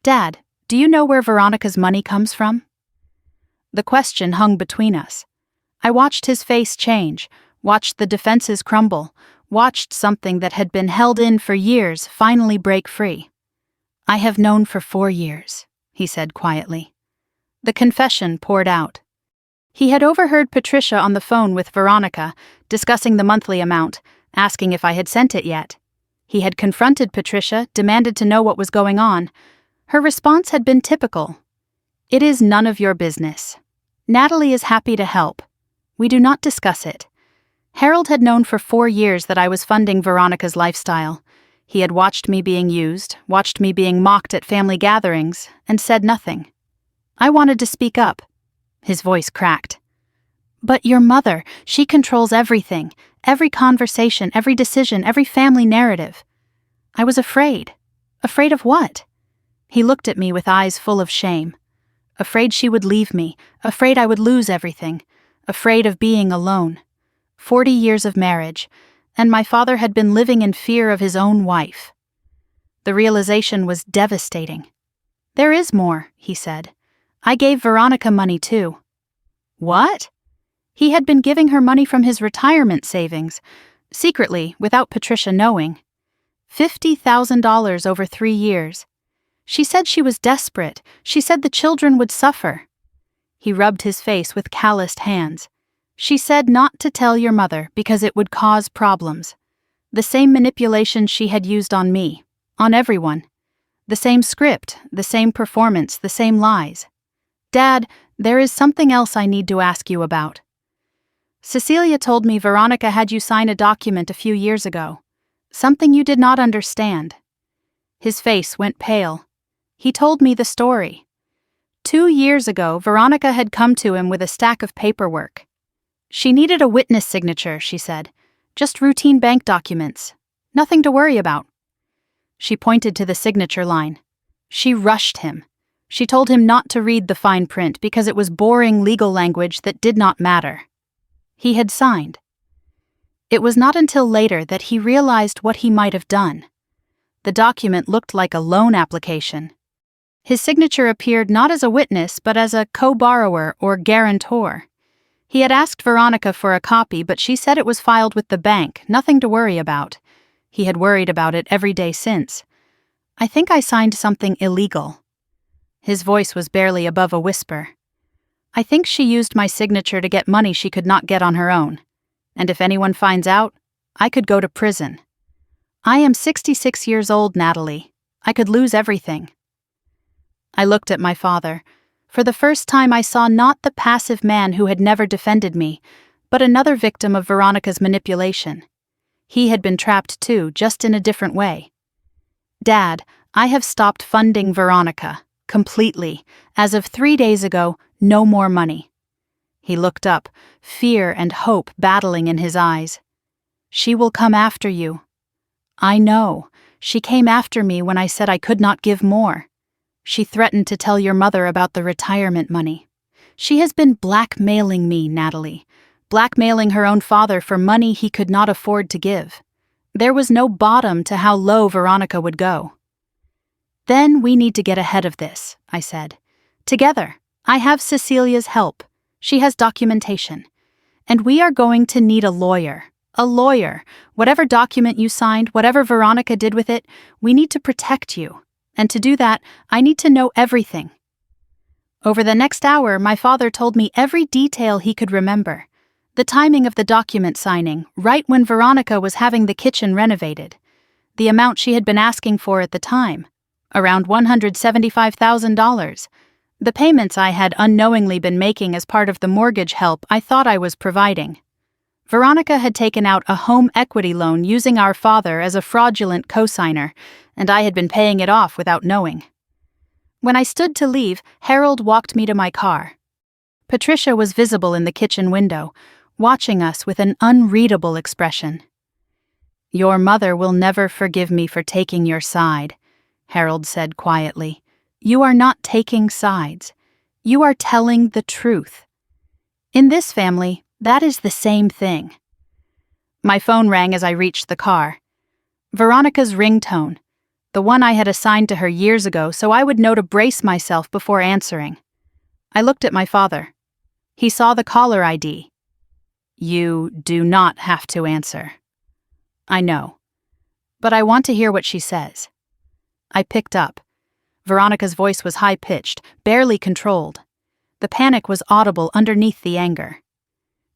Dad, do you know where Veronica's money comes from? The question hung between us. I watched his face change, watched the defenses crumble, watched something that had been held in for years finally break free. I have known for 4 years, he said quietly. The confession poured out. He had overheard Patricia on the phone with Veronica, discussing the monthly amount, asking if I had sent it yet. He had confronted Patricia, demanded to know what was going on. Her response had been typical. It is none of your business. Natalie is happy to help. We do not discuss it. Harold had known for 4 years that I was funding Veronica's lifestyle. He had watched me being used, watched me being mocked at family gatherings, and said nothing. I wanted to speak up. His voice cracked. But your mother, she controls everything, every conversation, every decision, every family narrative. I was afraid. Afraid of what? He looked at me with eyes full of shame. Afraid she would leave me, afraid I would lose everything, afraid of being alone. 40 years of marriage, and my father had been living in fear of his own wife. The realization was devastating. There is more, he said. I gave Veronica money too. What? He had been giving her money from his retirement savings, secretly, without Patricia knowing. $50,000 over 3 years. She said she was desperate. She said the children would suffer. He rubbed his face with calloused hands. She said not to tell your mother because it would cause problems. The same manipulation she had used on me, on everyone. The same script, the same performance, the same lies. Dad, there is something else I need to ask you about. Cecilia told me Veronica had you sign a document a few years ago. Something you did not understand. His face went pale. He told me the story. 2 years ago, Veronica had come to him with a stack of paperwork. She needed a witness signature, she said. Just routine bank documents. Nothing to worry about. She pointed to the signature line. She rushed him. She told him not to read the fine print because it was boring legal language that did not matter. He had signed. It was not until later that he realized what he might have done. The document looked like a loan application. His signature appeared not as a witness but as a co-borrower or guarantor. He had asked Veronica for a copy, but she said it was filed with the bank, nothing to worry about. He had worried about it every day since. I think I signed something illegal. His voice was barely above a whisper. I think she used my signature to get money she could not get on her own. And if anyone finds out, I could go to prison. I am 66 years old, Natalie. I could lose everything. I looked at my father. For the first time I saw not the passive man who had never defended me, but another victim of Veronica's manipulation. He had been trapped too, just in a different way. Dad, I have stopped funding Veronica. Completely. As of 3 days ago, no more money. He looked up, fear and hope battling in his eyes. She will come after you. I know. She came after me when I said I could not give more. She threatened to tell your mother about the retirement money. She has been blackmailing me, Natalie. Blackmailing her own father for money he could not afford to give. There was no bottom to how low Veronica would go. Then we need to get ahead of this, I said. Together. I have Cecilia's help. She has documentation. And we are going to need a lawyer. A lawyer. Whatever document you signed, whatever Veronica did with it, we need to protect you. And to do that, I need to know everything. Over the next hour, my father told me every detail he could remember. The timing of the document signing, right when Veronica was having the kitchen renovated. The amount she had been asking for at the time. Around $175,000. The payments I had unknowingly been making as part of the mortgage help I thought I was providing. Veronica had taken out a home equity loan using our father as a fraudulent cosigner, and I had been paying it off without knowing. When I stood to leave, Harold walked me to my car. Patricia was visible in the kitchen window, watching us with an unreadable expression. Your mother will never forgive me for taking your side, Harold said quietly. You are not taking sides. You are telling the truth. In this family, that is the same thing. My phone rang as I reached the car. Veronica's ringtone, the one I had assigned to her years ago so I would know to brace myself before answering. I looked at my father. He saw the caller ID. You do not have to answer. I know. But I want to hear what she says. I picked up. Veronica's voice was high-pitched, barely controlled. The panic was audible underneath the anger.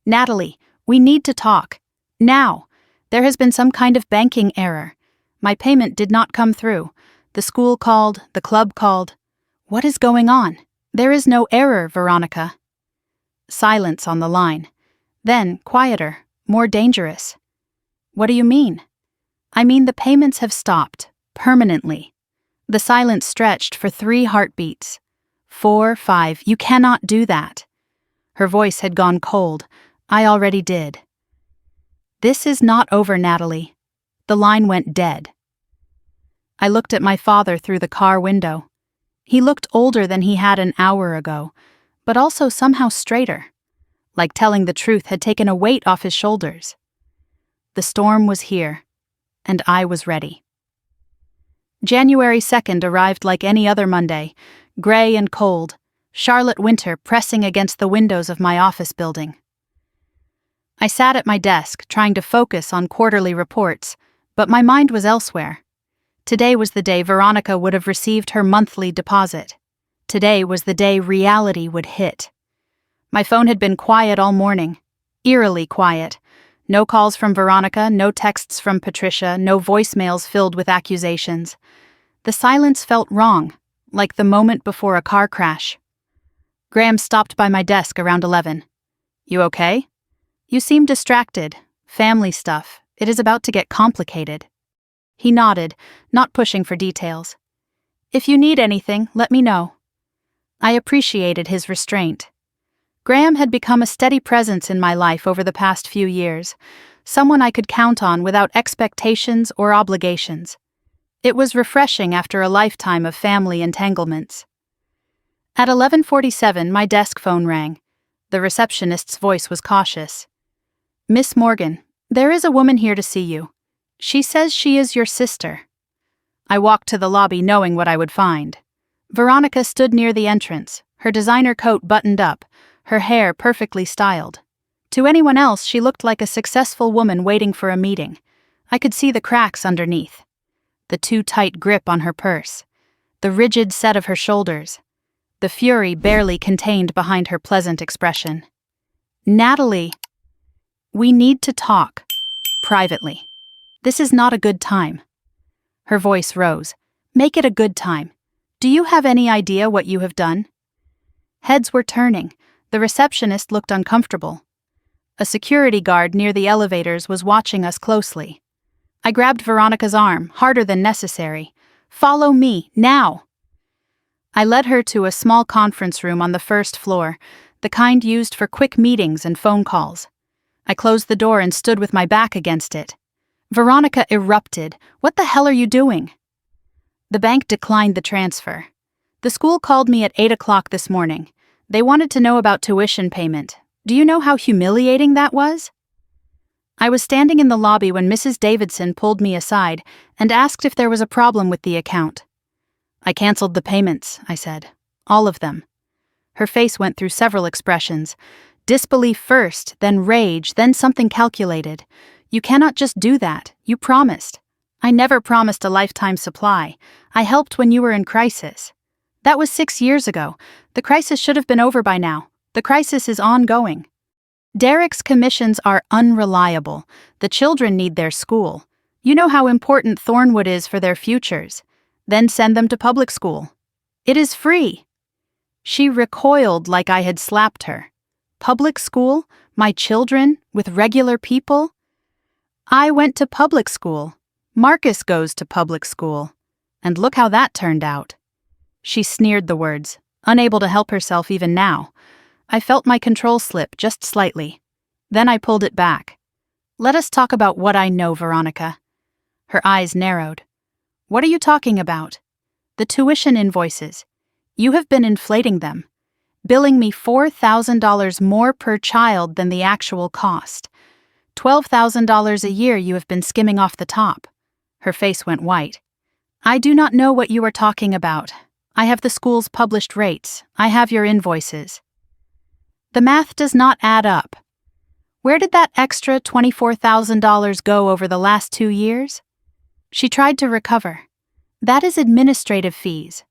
Natalie, we need to talk. Now. There has been some kind of banking error. My payment did not come through. The school called, the club called. What is going on? There is no error, Veronica. Silence on the line. Then, quieter, more dangerous. What do you mean? I mean the payments have stopped, permanently. The silence stretched for 3 heartbeats. 4, 5, you cannot do that. Her voice had gone cold. I already did. This is not over, Natalie. The line went dead. I looked at my father through the car window. He looked older than he had an hour ago, but also somehow straighter, like telling the truth had taken a weight off his shoulders. The storm was here, and I was ready. January 2nd arrived like any other Monday, gray and cold, Charlotte winter pressing against the windows of my office building. I sat at my desk, trying to focus on quarterly reports, but my mind was elsewhere. Today was the day Veronica would have received her monthly deposit. Today was the day reality would hit. My phone had been quiet all morning, eerily quiet. No calls from Veronica, no texts from Patricia, no voicemails filled with accusations. The silence felt wrong, like the moment before a car crash. Graham stopped by my desk around 11. You okay? You seem distracted. Family stuff. It is about to get complicated. He nodded, not pushing for details. If you need anything, let me know. I appreciated his restraint. Graham had become a steady presence in my life over the past few years, someone I could count on without expectations or obligations. It was refreshing after a lifetime of family entanglements. At 11:47, my desk phone rang. The receptionist's voice was cautious. Miss Morgan, there is a woman here to see you. She says she is your sister. I walked to the lobby knowing what I would find. Veronica stood near the entrance, her designer coat buttoned up, her hair perfectly styled. To anyone else, she looked like a successful woman waiting for a meeting. I could see the cracks underneath. The too tight grip on her purse. The rigid set of her shoulders. The fury barely contained behind her pleasant expression. "Natalie, we need to talk. Privately. This is not a good time." Her voice rose. "Make it a good time. Do you have any idea what you have done?" Heads were turning. The receptionist looked uncomfortable. A security guard near the elevators was watching us closely. I grabbed Veronica's arm, harder than necessary. "Follow me, now!" I led her to a small conference room on the first floor, the kind used for quick meetings and phone calls. I closed the door and stood with my back against it. Veronica erupted. "What the hell are you doing?" The bank declined the transfer. The school called me at 8 o'clock this morning. They wanted to know about tuition payment. Do you know how humiliating that was? I was standing in the lobby when Mrs. Davidson pulled me aside and asked if there was a problem with the account. "I canceled the payments," I said. "All of them." Her face went through several expressions. Disbelief first, then rage, then something calculated. "You cannot just do that. You promised." "I never promised a lifetime supply. I helped when you were in crisis." "That was 6 years ago. The crisis should have been over by now. The crisis is ongoing." "Derek's commissions are unreliable. The children need their school. You know how important Thornwood is for their futures. Then send them to public school. It is free." She recoiled like I had slapped her. "Public school? My children? With regular people?" "I went to public school. Marcus goes to public school. And look how that turned out." She sneered the words, unable to help herself even now. I felt my control slip just slightly. Then I pulled it back. "Let us talk about what I know, Veronica." Her eyes narrowed. "What are you talking about?" "The tuition invoices. You have been inflating them, billing me $4,000 more per child than the actual cost. $12,000 a year you have been skimming off the top." Her face went white. "I do not know what you are talking about. I have the school's published rates. I have your invoices." "The math does not add up. Where did that extra $24,000 go over the last 2 years?" She tried to recover. "That is administrative fees.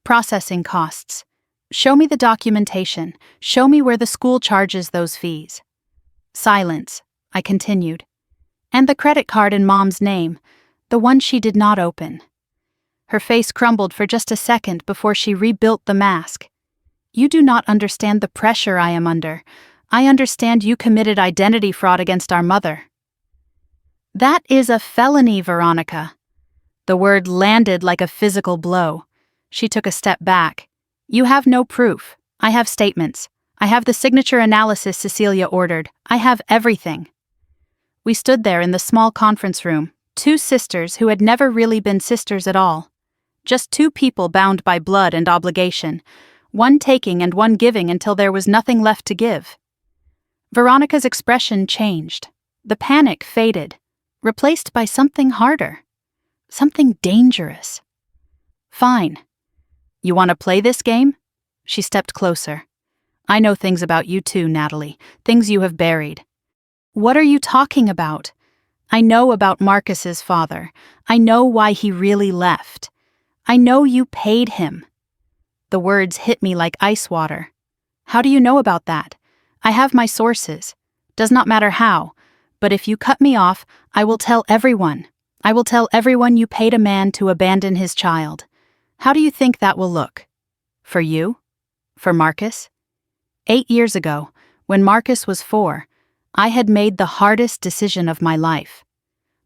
Processing costs. Show me the documentation. Show me where the school charges those fees." Silence. I continued. "And the credit card in Mom's name, the one she did not open." Her face crumbled for just a second before she rebuilt the mask. "You do not understand the pressure I am under. I understand you committed identity fraud against our mother." "That is a felony, Veronica." The word landed like a physical blow. She took a step back. "You have no proof. I have statements. I have the signature analysis Cecilia ordered. I have everything." We stood there in the small conference room, 2 sisters who had never really been sisters at all. Just 2 people bound by blood and obligation, one taking and one giving until there was nothing left to give. Veronica's expression changed. The panic faded, replaced by something harder. Something dangerous. "Fine. You want to play this game?" She stepped closer. "I know things about you too, Natalie, things you have buried." "What are you talking about?" "I know about Marcus's father. I know why he really left. I know you paid him." The words hit me like ice water. "How do you know about that?" "I have my sources. Does not matter how. But if you cut me off, I will tell everyone. I will tell everyone you paid a man to abandon his child. How do you think that will look? For you? For Marcus? 8 years ago, when Marcus was 4, I had made the hardest decision of my life.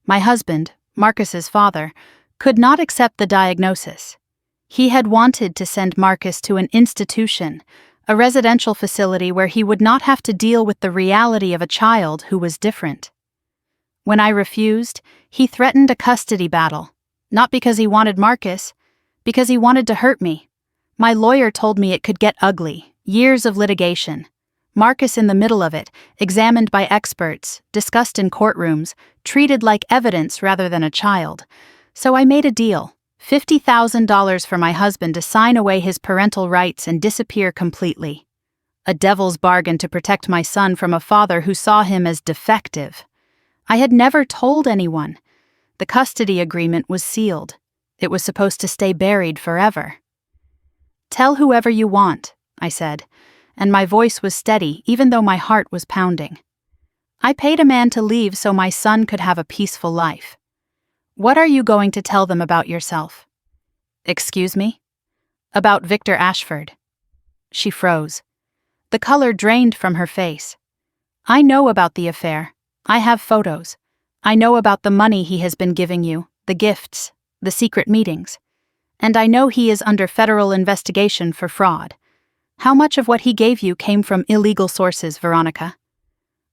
My husband, Marcus's father, could not accept the diagnosis. He had wanted to send Marcus to an institution, a residential facility where he would not have to deal with the reality of a child who was different. When I refused, he threatened a custody battle, not because he wanted Marcus, because he wanted to hurt me. My lawyer told me it could get ugly, years of litigation. Marcus in the middle of it, examined by experts, discussed in courtrooms, treated like evidence rather than a child. So I made a deal, $50,000 for my husband to sign away his parental rights and disappear completely. A devil's bargain to protect my son from a father who saw him as defective. I had never told anyone. The custody agreement was sealed. It was supposed to stay buried forever. "Tell whoever you want," I said, and my voice was steady even though my heart was pounding. "I paid a man to leave so my son could have a peaceful life. What are you going to tell them about yourself?" "Excuse me?" "About Victor Ashford." She froze. The color drained from her face. "I know about the affair. I have photos. I know about the money he has been giving you, the gifts, the secret meetings. And I know he is under federal investigation for fraud. How much of what he gave you came from illegal sources, Veronica?"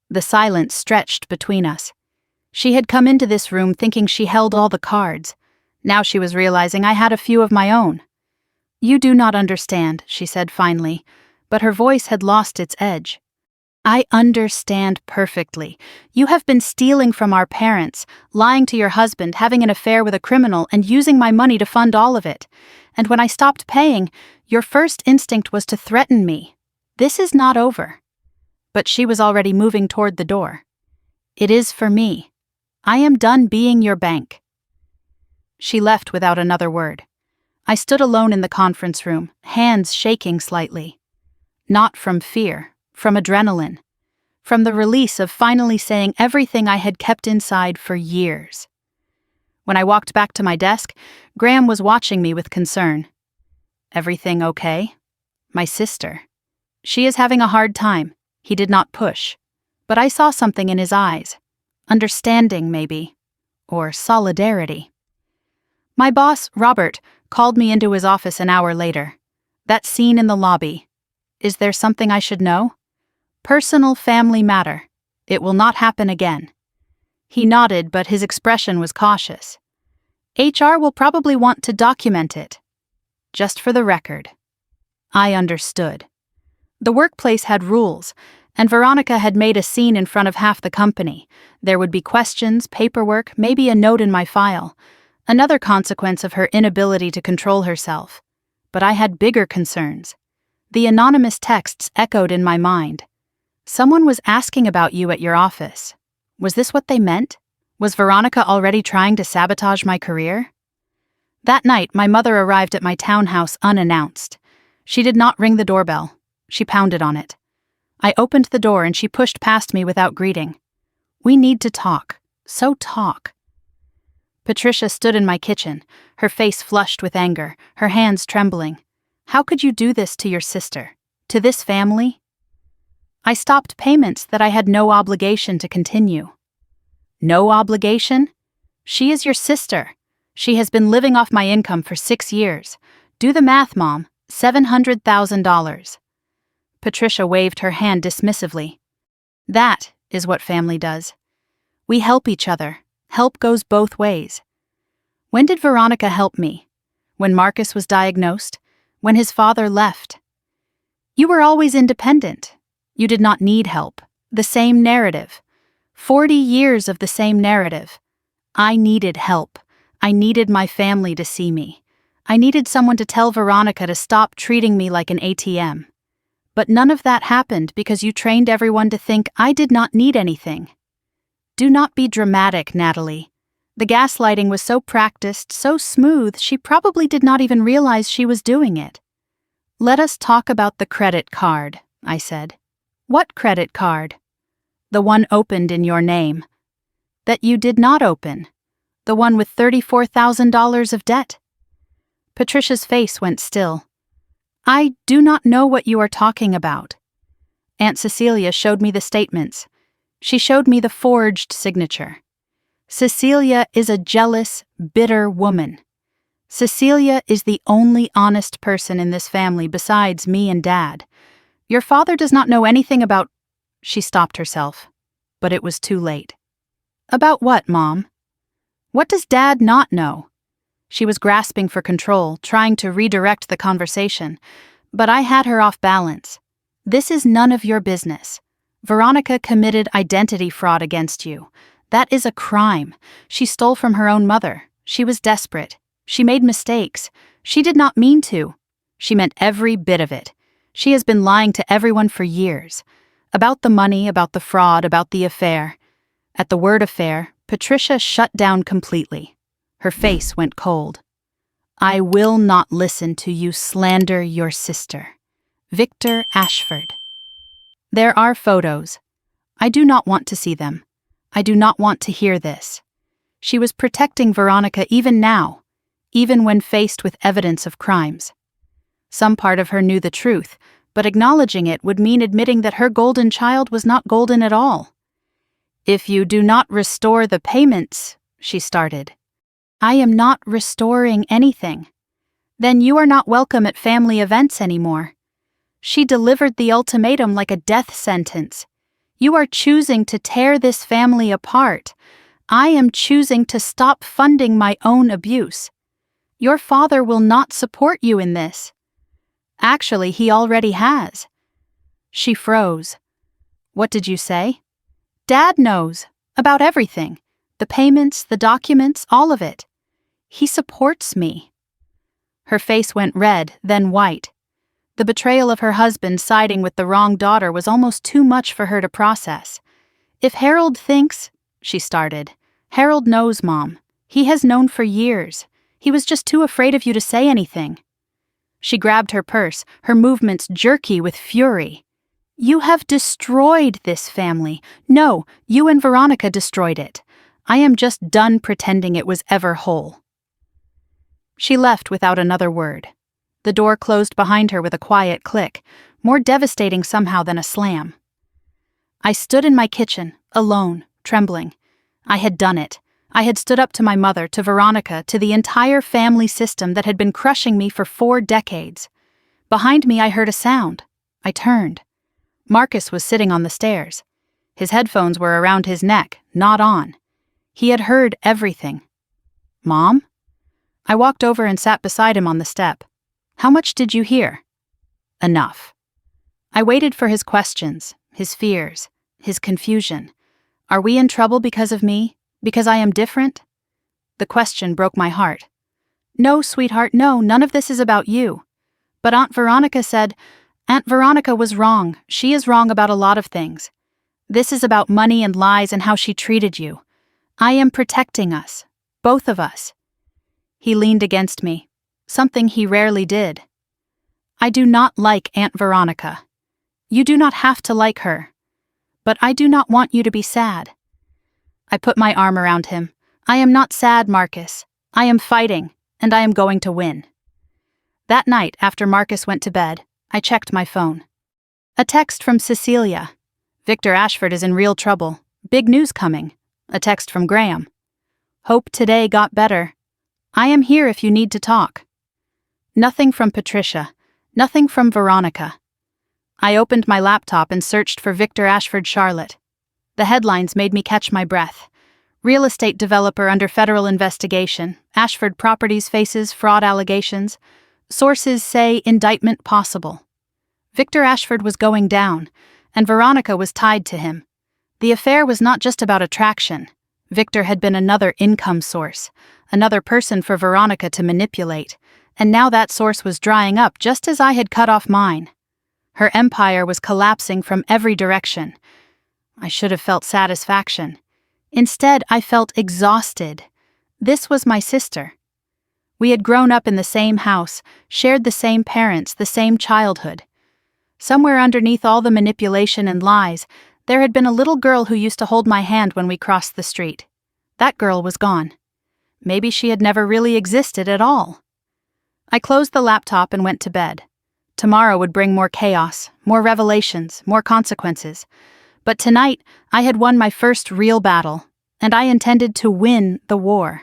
The silence stretched between us. She had come into this room thinking she held all the cards. Now she was realizing I had a few of my own. "You do not understand," she said finally, but her voice had lost its edge. "I understand perfectly. You have been stealing from our parents, lying to your husband, having an affair with a criminal, and using my money to fund all of it. And when I stopped paying, your first instinct was to threaten me. This is not over." But she was already moving toward the door. "It is for me. I am done being your bank." She left without another word. I stood alone in the conference room, hands shaking slightly. Not from fear. From adrenaline. From the release of finally saying everything I had kept inside for years. When I walked back to my desk, Graham was watching me with concern. "Everything okay?" "My sister. She is having a hard time." He did not push. But I saw something in his eyes. Understanding, maybe. Or solidarity. My boss, Robert, called me into his office an hour later. That scene in the lobby. "Is there something I should know?" "Personal family matter. It will not happen again." He nodded, but his expression was cautious. "HR will probably want to document it. Just for the record." I understood. The workplace had rules, and Veronica had made a scene in front of half the company. There would be questions, paperwork, maybe a note in my file. Another consequence of her inability to control herself. But I had bigger concerns. The anonymous texts echoed in my mind. "Someone was asking about you at your office." Was this what they meant? Was Veronica already trying to sabotage my career? That night, my mother arrived at my townhouse unannounced. She did not ring the doorbell. She pounded on it. I opened the door and she pushed past me without greeting. "We need to talk. So talk." Patricia stood in my kitchen, her face flushed with anger, her hands trembling. "How could you do this to your sister? To this family?" "I stopped payments that I had no obligation to continue." "No obligation? She is your sister. She has been living off my income for 6 years. Do the math, Mom. $700,000. Patricia waved her hand dismissively. "That is what family does. We help each other. Help goes both ways." When did Veronica help me? When Marcus was diagnosed? When his father left? "You were always independent. You did not need help. The same narrative. 40 years of the same narrative. I needed help. I needed my family to see me. I needed someone to tell Veronica to stop treating me like an ATM. But none of that happened because you trained everyone to think I did not need anything." "Do not be dramatic, Natalie. The gaslighting was so practiced, so smooth, she probably did not even realize she was doing it." "Let us talk about the credit card," I said. "What credit card?" "The one opened in your name." "That you did not open. The one with $34,000 of debt." Patricia's face went still. "I do not know what you are talking about." Aunt Cecilia showed me the statements. She showed me the forged signature. Cecilia is a jealous, bitter woman. Cecilia is the only honest person in this family besides me and Dad. Your father does not know anything about... She stopped herself, but it was too late. "About what, Mom?" "What does Dad not know?" She was grasping for control, trying to redirect the conversation, but I had her off balance. "This is none of your business. Veronica committed identity fraud against you. That is a crime. She stole from her own mother. She was desperate. She made mistakes. She did not mean to. She meant every bit of it. She has been lying to everyone for years. About the money, about the fraud, about the affair. At the word affair, Patricia shut down completely. Her face went cold. I will not listen to you slander your sister. Victor Ashford. There are photos. I do not want to see them. I do not want to hear this. She was protecting Veronica even now, even when faced with evidence of crimes. Some part of her knew the truth, but acknowledging it would mean admitting that her golden child was not golden at all. If you do not restore the payments, she started. I am not restoring anything. Then you are not welcome at family events anymore. She delivered the ultimatum like a death sentence. You are choosing to tear this family apart. I am choosing to stop funding my own abuse. Your father will not support you in this. Actually, he already has. She froze. What did you say? Dad knows. About everything. The payments, the documents, all of it. He supports me. Her face went red, then white. The betrayal of her husband siding with the wrong daughter was almost too much for her to process. If Harold thinks, she started. Harold knows, Mom. He has known for years. He was just too afraid of you to say anything. She grabbed her purse, her movements jerky with fury. You have destroyed this family. No, you and Veronica destroyed it. I am just done pretending it was ever whole. She left without another word. The door closed behind her with a quiet click, more devastating somehow than a slam. I stood in my kitchen, alone, trembling. I had done it. I had stood up to my mother, to Veronica, to the entire family system that had been crushing me for 4 decades. Behind me I heard a sound. I turned. Marcus was sitting on the stairs. His headphones were around his neck, not on. He had heard everything. Mom? I walked over and sat beside him on the step. How much did you hear? Enough. I waited for his questions, his fears, his confusion. Are we in trouble because of me? Because I am different? The question broke my heart. No, sweetheart, no, none of this is about you. But Aunt Veronica said, Aunt Veronica was wrong. She is wrong about a lot of things. This is about money and lies and how she treated you. I am protecting us, both of us. He leaned against me, something he rarely did. I do not like Aunt Veronica. You do not have to like her. But I do not want you to be sad. I put my arm around him. I am not sad, Marcus. I am fighting, and I am going to win. That night, after Marcus went to bed, I checked my phone. A text from Cecilia. Victor Ashford is in real trouble. Big news coming. A text from Graham. Hope today got better. I am here if you need to talk. Nothing from Patricia. Nothing from Veronica. I opened my laptop and searched for Victor Ashford Charlotte. The headlines made me catch my breath. Real estate developer under federal investigation. Ashford Properties faces fraud allegations. Sources say indictment possible. Victor Ashford was going down, and Veronica was tied to him. The affair was not just about attraction. Victor had been another income source, another person for Veronica to manipulate, and now that source was drying up just as I had cut off mine. Her empire was collapsing from every direction. I should have felt satisfaction. Instead, I felt exhausted. This was my sister. We had grown up in the same house, shared the same parents, the same childhood. Somewhere underneath all the manipulation and lies, there had been a little girl who used to hold my hand when we crossed the street. That girl was gone. Maybe she had never really existed at all. I closed the laptop and went to bed. Tomorrow would bring more chaos, more revelations, more consequences. But tonight, I had won my first real battle, and I intended to win the war.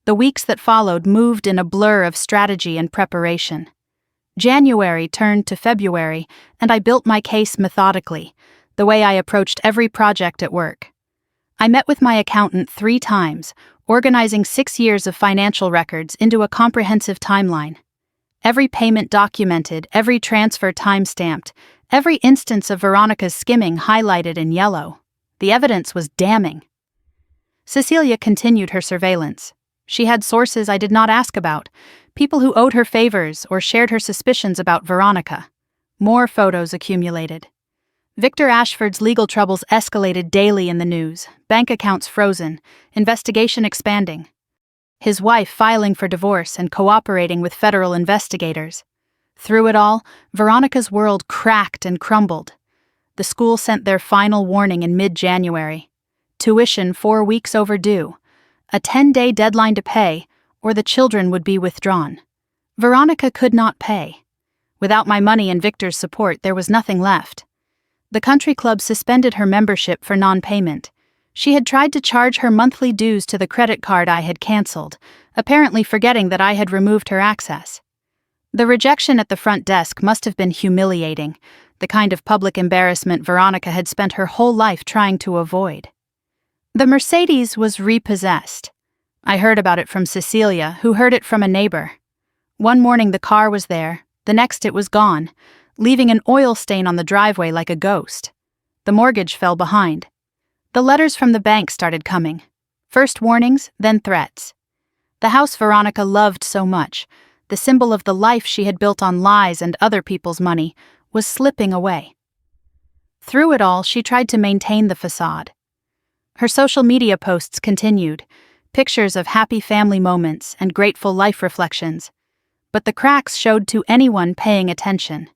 The weeks that followed moved in a blur of strategy and preparation. January turned to February, and I built my case methodically, the way I approached every project at work. I met with my accountant 3 times, organizing 6 years of financial records into a comprehensive timeline. Every payment documented, every transfer time-stamped, every instance of Veronica's skimming highlighted in yellow. The evidence was damning. Cecilia continued her surveillance. She had sources I did not ask about, people who owed her favors or shared her suspicions about Veronica. More photos accumulated. Victor Ashford's legal troubles escalated daily in the news, bank accounts frozen, investigation expanding. His wife filing for divorce and cooperating with federal investigators. Through it all, Veronica's world cracked and crumbled. The school sent their final warning in mid-January. Tuition 4 weeks overdue. A 10-day deadline to pay, or the children would be withdrawn. Veronica could not pay. Without my money and Victor's support, there was nothing left. The country club suspended her membership for non-payment. She had tried to charge her monthly dues to the credit card I had canceled, apparently forgetting that I had removed her access. The rejection at the front desk must have been humiliating, the kind of public embarrassment Veronica had spent her whole life trying to avoid. The Mercedes was repossessed. I heard about it from Cecilia, who heard it from a neighbor. One morning the car was there, the next it was gone, leaving an oil stain on the driveway like a ghost. The mortgage fell behind. The letters from the bank started coming. First warnings, then threats. The house Veronica loved so much, the symbol of the life she had built on lies and other people's money, was slipping away. Through it all, she tried to maintain the facade. Her social media posts continued, pictures of happy family moments and grateful life reflections. But the cracks showed to anyone paying attention.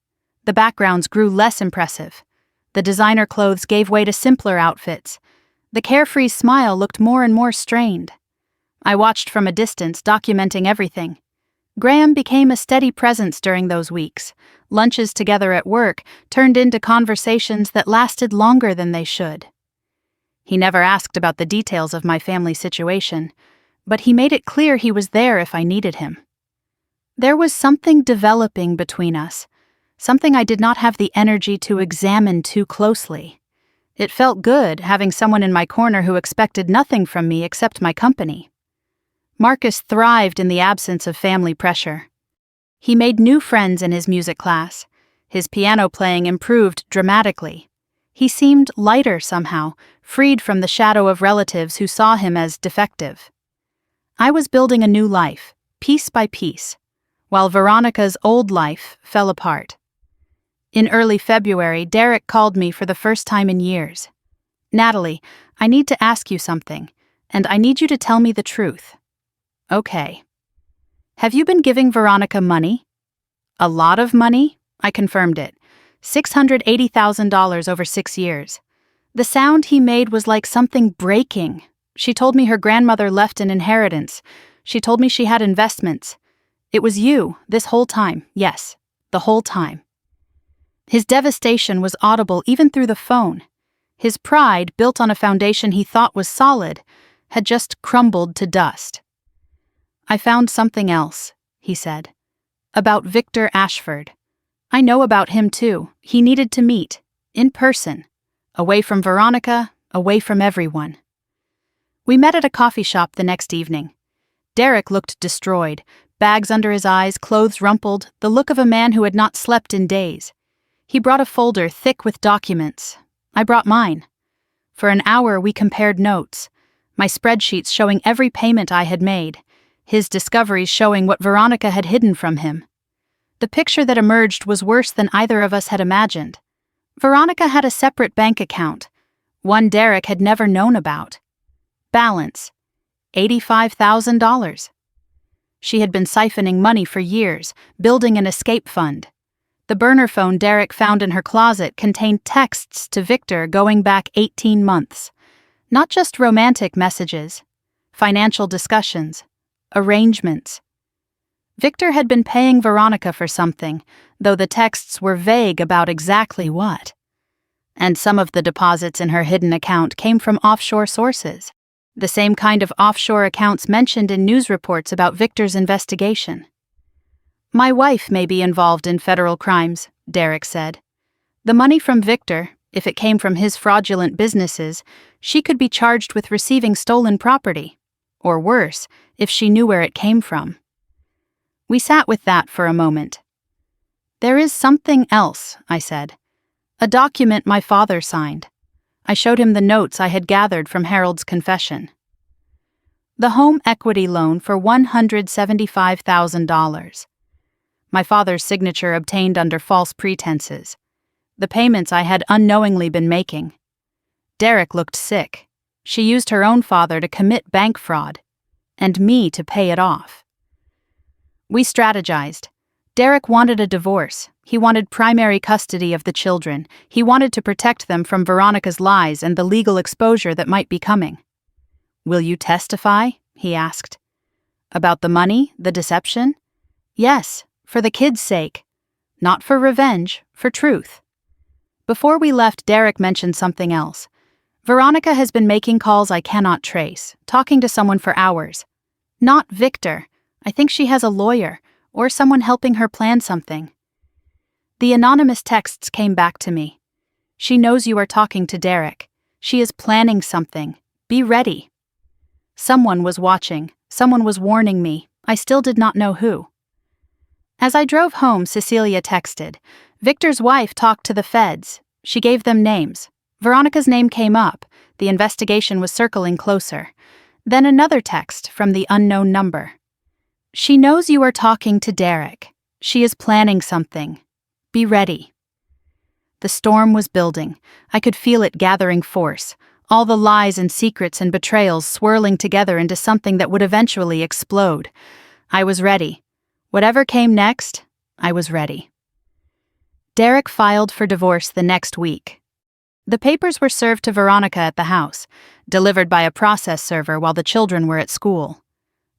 The backgrounds grew less impressive. The designer clothes gave way to simpler outfits. The carefree smile looked more and more strained. I watched from a distance, documenting everything. Graham became a steady presence during those weeks. Lunches together at work turned into conversations that lasted longer than they should. He never asked about the details of my family situation, but he made it clear he was there if I needed him. There was something developing between us, something I did not have the energy to examine too closely. It felt good having someone in my corner who expected nothing from me except my company. Marcus thrived in the absence of family pressure. He made new friends in his music class. His piano playing improved dramatically. He seemed lighter somehow, freed from the shadow of relatives who saw him as defective. I was building a new life, piece by piece, while Veronica's old life fell apart. In early February, Derek called me for the first time in years. "Natalie, I need to ask you something, and I need you to tell me the truth." "Okay." "Have you been giving Veronica money?" "A lot of money?" I confirmed it. $680,000 over 6 years. The sound he made was like something breaking. She told me her grandmother left an inheritance. She told me she had investments. "It was you, this whole time, yes, the whole time." His devastation was audible even through the phone. His pride, built on a foundation he thought was solid, had just crumbled to dust. "I found something else," he said. "About Victor Ashford. I know about him too. He needed to meet, in person, away from Veronica, away from everyone." We met at a coffee shop the next evening. Derek looked destroyed, bags under his eyes, clothes rumpled, the look of a man who had not slept in days. He brought a folder thick with documents. I brought mine. For an hour we compared notes, my spreadsheets showing every payment I had made, his discoveries showing what Veronica had hidden from him. The picture that emerged was worse than either of us had imagined. Veronica had a separate bank account, one Derek had never known about. Balance: $85,000. She had been siphoning money for years, building an escape fund. The burner phone Derek found in her closet contained texts to Victor going back 18 months. Not just romantic messages, financial discussions, arrangements. Victor had been paying Veronica for something, though the texts were vague about exactly what. And some of the deposits in her hidden account came from offshore sources, the same kind of offshore accounts mentioned in news reports about Victor's investigation. "My wife may be involved in federal crimes," Derek said. "The money from Victor, if it came from his fraudulent businesses, she could be charged with receiving stolen property. Or worse, if she knew where it came from." We sat with that for a moment. "There is something else," I said. "A document my father signed." I showed him the notes I had gathered from Harold's confession. The home equity loan for $175,000. My father's signature obtained under false pretenses. The payments I had unknowingly been making. Derek looked sick. She used her own father to commit bank fraud, and me to pay it off. We strategized. Derek wanted a divorce. He wanted primary custody of the children. He wanted to protect them from Veronica's lies and the legal exposure that might be coming. "Will you testify?" he asked. "About the money, the deception?" "Yes, for the kids' sake. Not for revenge, for truth." Before we left, Derek mentioned something else. "Veronica has been making calls I cannot trace, talking to someone for hours. Not Victor. I think she has a lawyer, or someone helping her plan something." The anonymous texts came back to me. "She knows you are talking to Derek. She is planning something. Be ready." Someone was watching. Someone was warning me. I still did not know who. As I drove home, Cecilia texted. "Victor's wife talked to the feds. She gave them names. Veronica's name came up. The investigation was circling closer." Then another text from the unknown number. "She knows you are talking to Derek. She is planning something. Be ready." The storm was building. I could feel it gathering force. All the lies and secrets and betrayals swirling together into something that would eventually explode. I was ready. Whatever came next, I was ready. Derek filed for divorce the next week. The papers were served to Veronica at the house, delivered by a process server while the children were at school.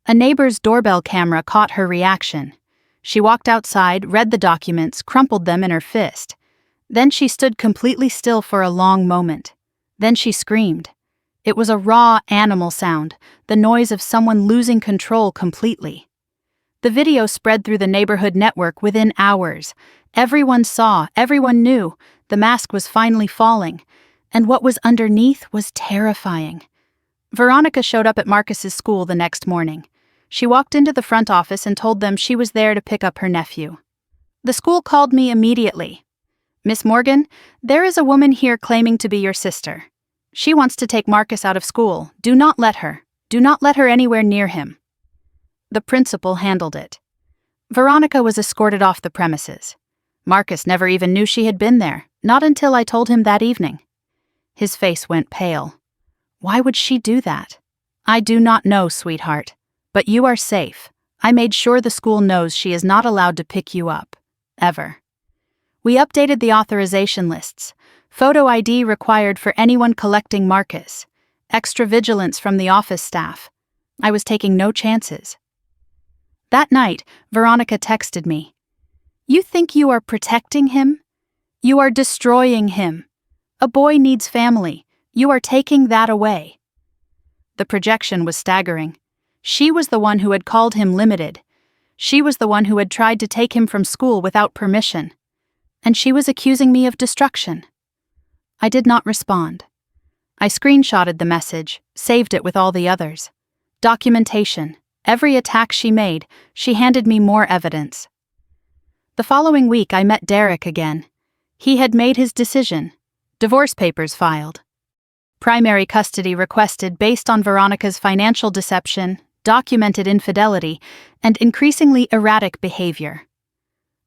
A neighbor's doorbell camera caught her reaction. She walked outside, read the documents, crumpled them in her fist. Then she stood completely still for a long moment. Then she screamed. It was a raw animal sound, the noise of someone losing control completely. The video spread through the neighborhood network within hours. Everyone saw, everyone knew, the mask was finally falling, and what was underneath was terrifying. Veronica showed up at Marcus's school the next morning. She walked into the front office and told them she was there to pick up her nephew. The school called me immediately. "Miss Morgan, there is a woman here claiming to be your sister. She wants to take Marcus out of school. Do not let her. Do not let her anywhere near him." The principal handled it. Veronica was escorted off the premises. Marcus never even knew she had been there, not until I told him that evening. His face went pale. "Why would she do that?" "I do not know, sweetheart. But you are safe. I made sure the school knows she is not allowed to pick you up. Ever." We updated the authorization lists. Photo ID required for anyone collecting Marcus. Extra vigilance from the office staff. I was taking no chances. That night, Veronica texted me. "You think you are protecting him? You are destroying him. A boy needs family. You are taking that away." The projection was staggering. She was the one who had called him limited. She was the one who had tried to take him from school without permission. And she was accusing me of destruction. I did not respond. I screenshotted the message, saved it with all the others. Documentation. Every attack she made, she handed me more evidence. The following week I met Derek again. He had made his decision. Divorce papers filed. Primary custody requested based on Veronica's financial deception, documented infidelity, and increasingly erratic behavior.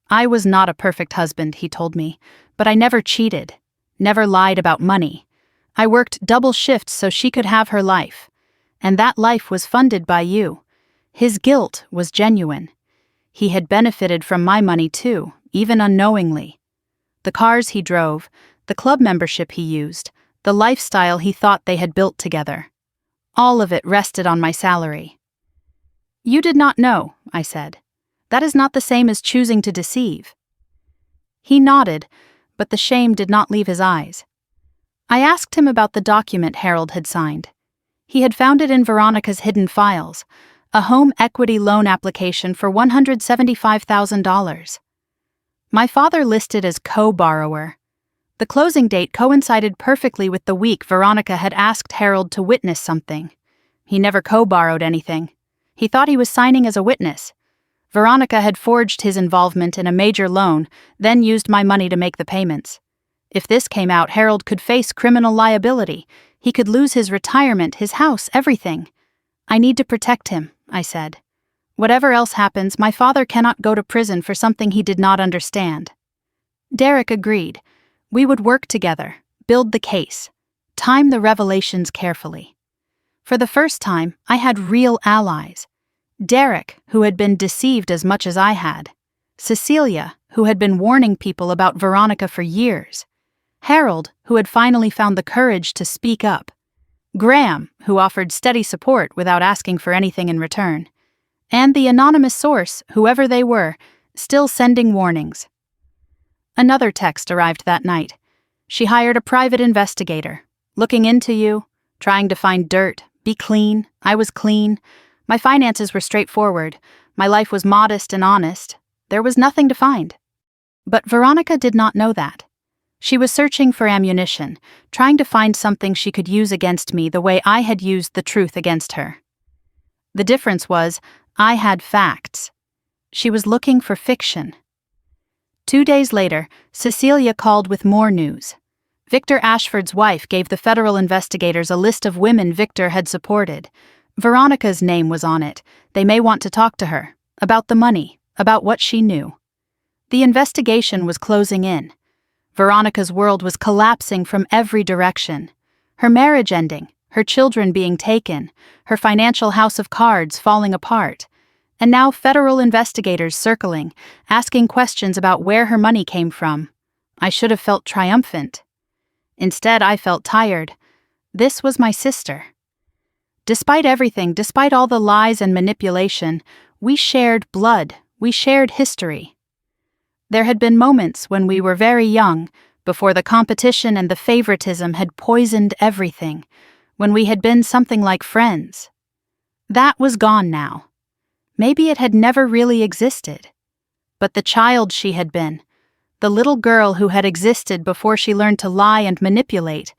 "I was not a perfect husband," he told me, "but I never cheated, never lied about money. I worked double shifts so she could have her life. And that life was funded by you. His guilt was genuine. He had benefited from my money too, even unknowingly. The cars he drove, the club membership he used, the lifestyle he thought they had built together. All of it rested on my salary." "You did not know," I said. "That is not the same as choosing to deceive." He nodded, but the shame did not leave his eyes. I asked him about the document Harold had signed. He had found it in Veronica's hidden files, a home equity loan application for $175,000. My father listed as co-borrower. The closing date coincided perfectly with the week Veronica had asked Harold to witness something. He never co-borrowed anything. He thought he was signing as a witness. Veronica had forged his involvement in a major loan, then used my money to make the payments. If this came out, Harold could face criminal liability. He could lose his retirement, his house, everything. "I need to protect him," I said. "Whatever else happens, my father cannot go to prison for something he did not understand." Derek agreed. We would work together, build the case, time the revelations carefully. For the first time, I had real allies. Derek, who had been deceived as much as I had. Cecilia, who had been warning people about Veronica for years. Harold, who had finally found the courage to speak up. Graham, who offered steady support without asking for anything in return. And the anonymous source, whoever they were, still sending warnings. Another text arrived that night. She hired a private investigator. "Looking into you, trying to find dirt, be clean." I was clean. My finances were straightforward. My life was modest and honest. There was nothing to find. But Veronica did not know that. She was searching for ammunition, trying to find something she could use against me the way I had used the truth against her. The difference was, I had facts. She was looking for fiction. 2 days later, Cecilia called with more news. Victor Ashford's wife gave the federal investigators a list of women Victor had supported. Veronica's name was on it. They may want to talk to her. About the money. About what she knew. The investigation was closing in. Veronica's world was collapsing from every direction. Her marriage ending, her children being taken, her financial house of cards falling apart. And now federal investigators circling, asking questions about where her money came from. I should have felt triumphant. Instead, I felt tired. This was my sister. Despite everything, despite all the lies and manipulation, we shared blood, we shared history. There had been moments when we were very young, before the competition and the favoritism had poisoned everything, when we had been something like friends. That was gone now. Maybe it had never really existed. But the child she had been, the little girl who had existed before she learned to lie and manipulate,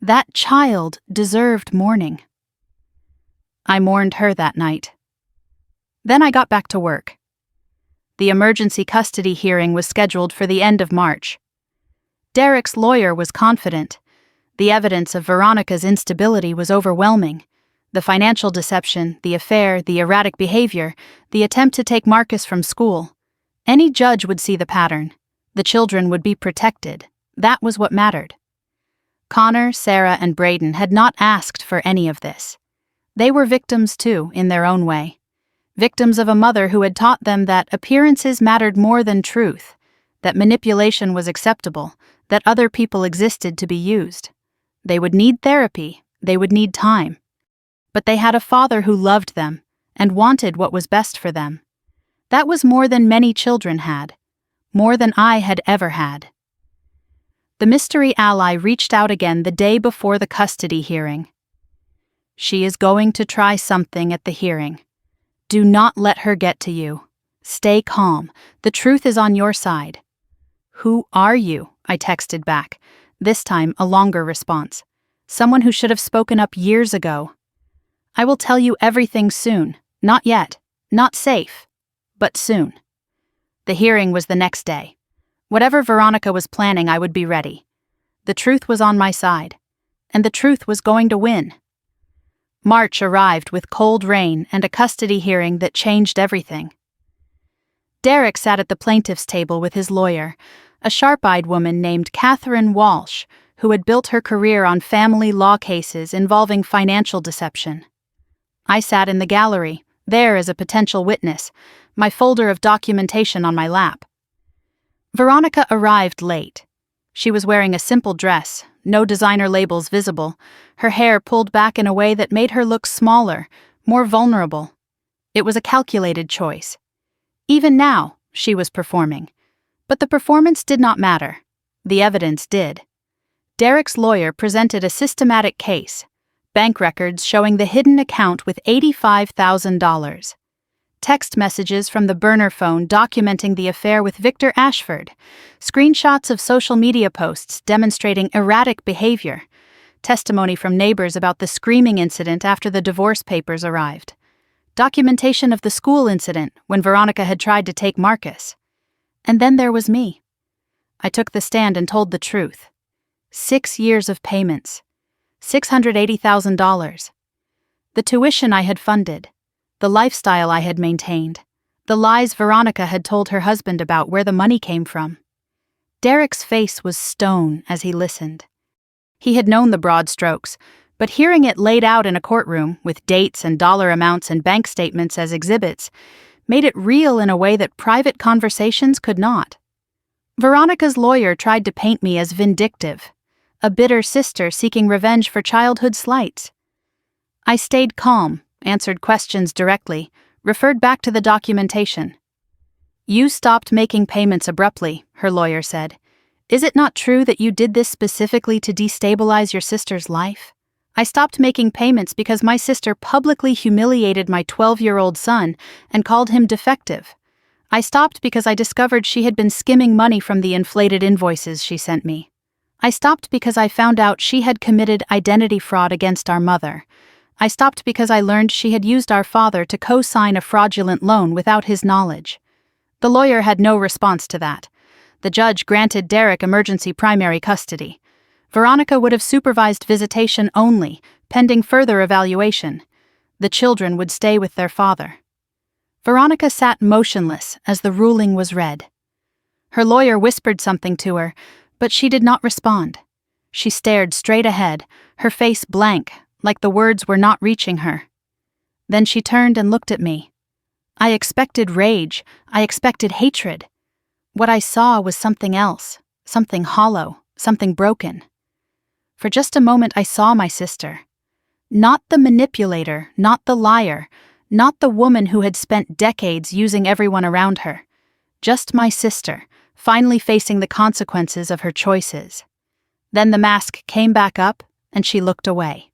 that child deserved mourning. I mourned her that night. Then I got back to work. The emergency custody hearing was scheduled for the end of March. Derek's lawyer was confident. The evidence of Veronica's instability was overwhelming. The financial deception, the affair, the erratic behavior, the attempt to take Marcus from school. Any judge would see the pattern. The children would be protected. That was what mattered. Connor, Sarah, and Braden had not asked for any of this. They were victims too, in their own way. Victims of a mother who had taught them that appearances mattered more than truth, that manipulation was acceptable, that other people existed to be used. They would need therapy, they would need time. But they had a father who loved them and wanted what was best for them. That was more than many children had, more than I had ever had. The mystery ally reached out again the day before the custody hearing. "She is going to try something at the hearing. Do not let her get to you. Stay calm. The truth is on your side." "Who are you?" I texted back, this time a longer response. Someone who should have spoken up years ago. "I will tell you everything soon. Not yet. Not safe. But soon." The hearing was the next day. Whatever Veronica was planning, I would be ready. The truth was on my side. And the truth was going to win. March arrived with cold rain and a custody hearing that changed everything. Derek sat at the plaintiff's table with his lawyer, a sharp-eyed woman named Catherine Walsh, who had built her career on family law cases involving financial deception. I sat in the gallery, there as a potential witness, my folder of documentation on my lap. Veronica arrived late. She was wearing a simple dress, no designer labels visible, her hair pulled back in a way that made her look smaller, more vulnerable. It was a calculated choice. Even now, she was performing. But the performance did not matter. The evidence did. Derek's lawyer presented a systematic case, bank records showing the hidden account with $85,000. Text messages from the burner phone documenting the affair with Victor Ashford, screenshots of social media posts demonstrating erratic behavior, testimony from neighbors about the screaming incident after the divorce papers arrived, documentation of the school incident when Veronica had tried to take Marcus. And then there was me. I took the stand and told the truth. 6 years of payments. $680,000. The tuition I had funded. The lifestyle I had maintained. The lies Veronica had told her husband about where the money came from. Derek's face was stone as he listened. He had known the broad strokes, but hearing it laid out in a courtroom, with dates and dollar amounts and bank statements as exhibits, made it real in a way that private conversations could not. Veronica's lawyer tried to paint me as vindictive, a bitter sister seeking revenge for childhood slights. I stayed calm, answered questions directly, referred back to the documentation. "You stopped making payments abruptly," her lawyer said. "Is it not true that you did this specifically to destabilize your sister's life?" "I stopped making payments because my sister publicly humiliated my 12-year-old son and called him defective. I stopped because I discovered she had been skimming money from the inflated invoices she sent me. I stopped because I found out she had committed identity fraud against our mother. I stopped because I learned she had used our father to co-sign a fraudulent loan without his knowledge." The lawyer had no response to that. The judge granted Derek emergency primary custody. Veronica would have supervised visitation only, pending further evaluation. The children would stay with their father. Veronica sat motionless as the ruling was read. Her lawyer whispered something to her, but she did not respond. She stared straight ahead, her face blank, like the words were not reaching her. Then she turned and looked at me. I expected rage, I expected hatred. What I saw was something else, something hollow, something broken. For just a moment I saw my sister. Not the manipulator, not the liar, not the woman who had spent decades using everyone around her. Just my sister, finally facing the consequences of her choices. Then the mask came back up, and she looked away.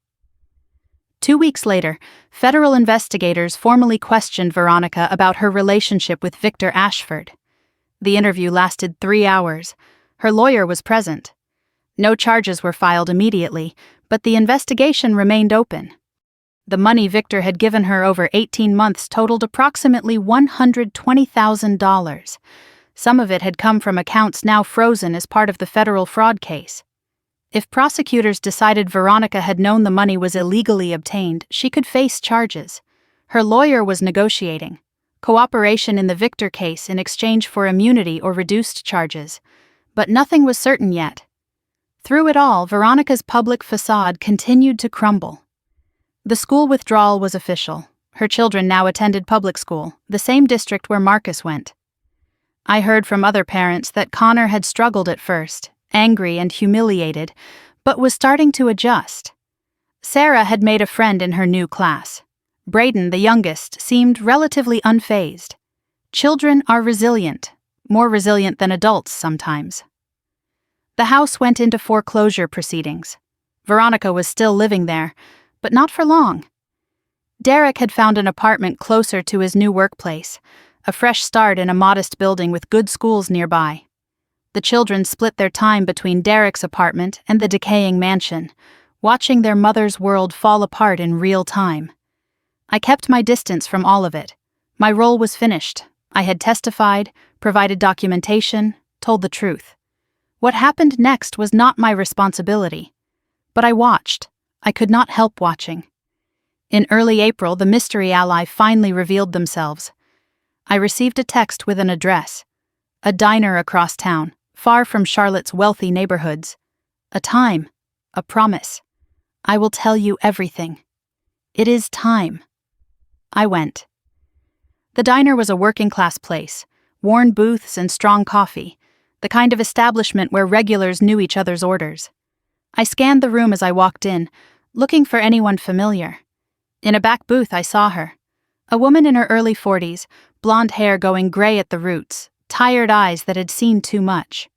2 weeks later, federal investigators formally questioned Veronica about her relationship with Victor Ashford. The interview lasted 3 hours. Her lawyer was present. No charges were filed immediately, but the investigation remained open. The money Victor had given her over 18 months totaled approximately $120,000. Some of it had come from accounts now frozen as part of the federal fraud case. If prosecutors decided Veronica had known the money was illegally obtained, she could face charges. Her lawyer was negotiating cooperation in the Victor case in exchange for immunity or reduced charges, but nothing was certain yet. Through it all, Veronica's public facade continued to crumble. The school withdrawal was official. Her children now attended public school, the same district where Marcus went. I heard from other parents that Connor had struggled at first, angry and humiliated, but was starting to adjust. Sarah had made a friend in her new class. Braden, the youngest, seemed relatively unfazed. Children are resilient, more resilient than adults sometimes. The house went into foreclosure proceedings. Veronica was still living there, but not for long. Derek had found an apartment closer to his new workplace, a fresh start in a modest building with good schools nearby. The children split their time between Derek's apartment and the decaying mansion, watching their mother's world fall apart in real time. I kept my distance from all of it. My role was finished. I had testified, provided documentation, told the truth. What happened next was not my responsibility. But I watched. I could not help watching. In early April, the mystery ally finally revealed themselves. I received a text with an address. A diner across town, far from Charlotte's wealthy neighborhoods. A time. A promise. I will tell you everything. It is time. I went. The diner was a working-class place, worn booths and strong coffee, the kind of establishment where regulars knew each other's orders. I scanned the room as I walked in, looking for anyone familiar. In a back booth I saw her. A woman in her early 40s, blonde hair going gray at the roots, tired eyes that had seen too much.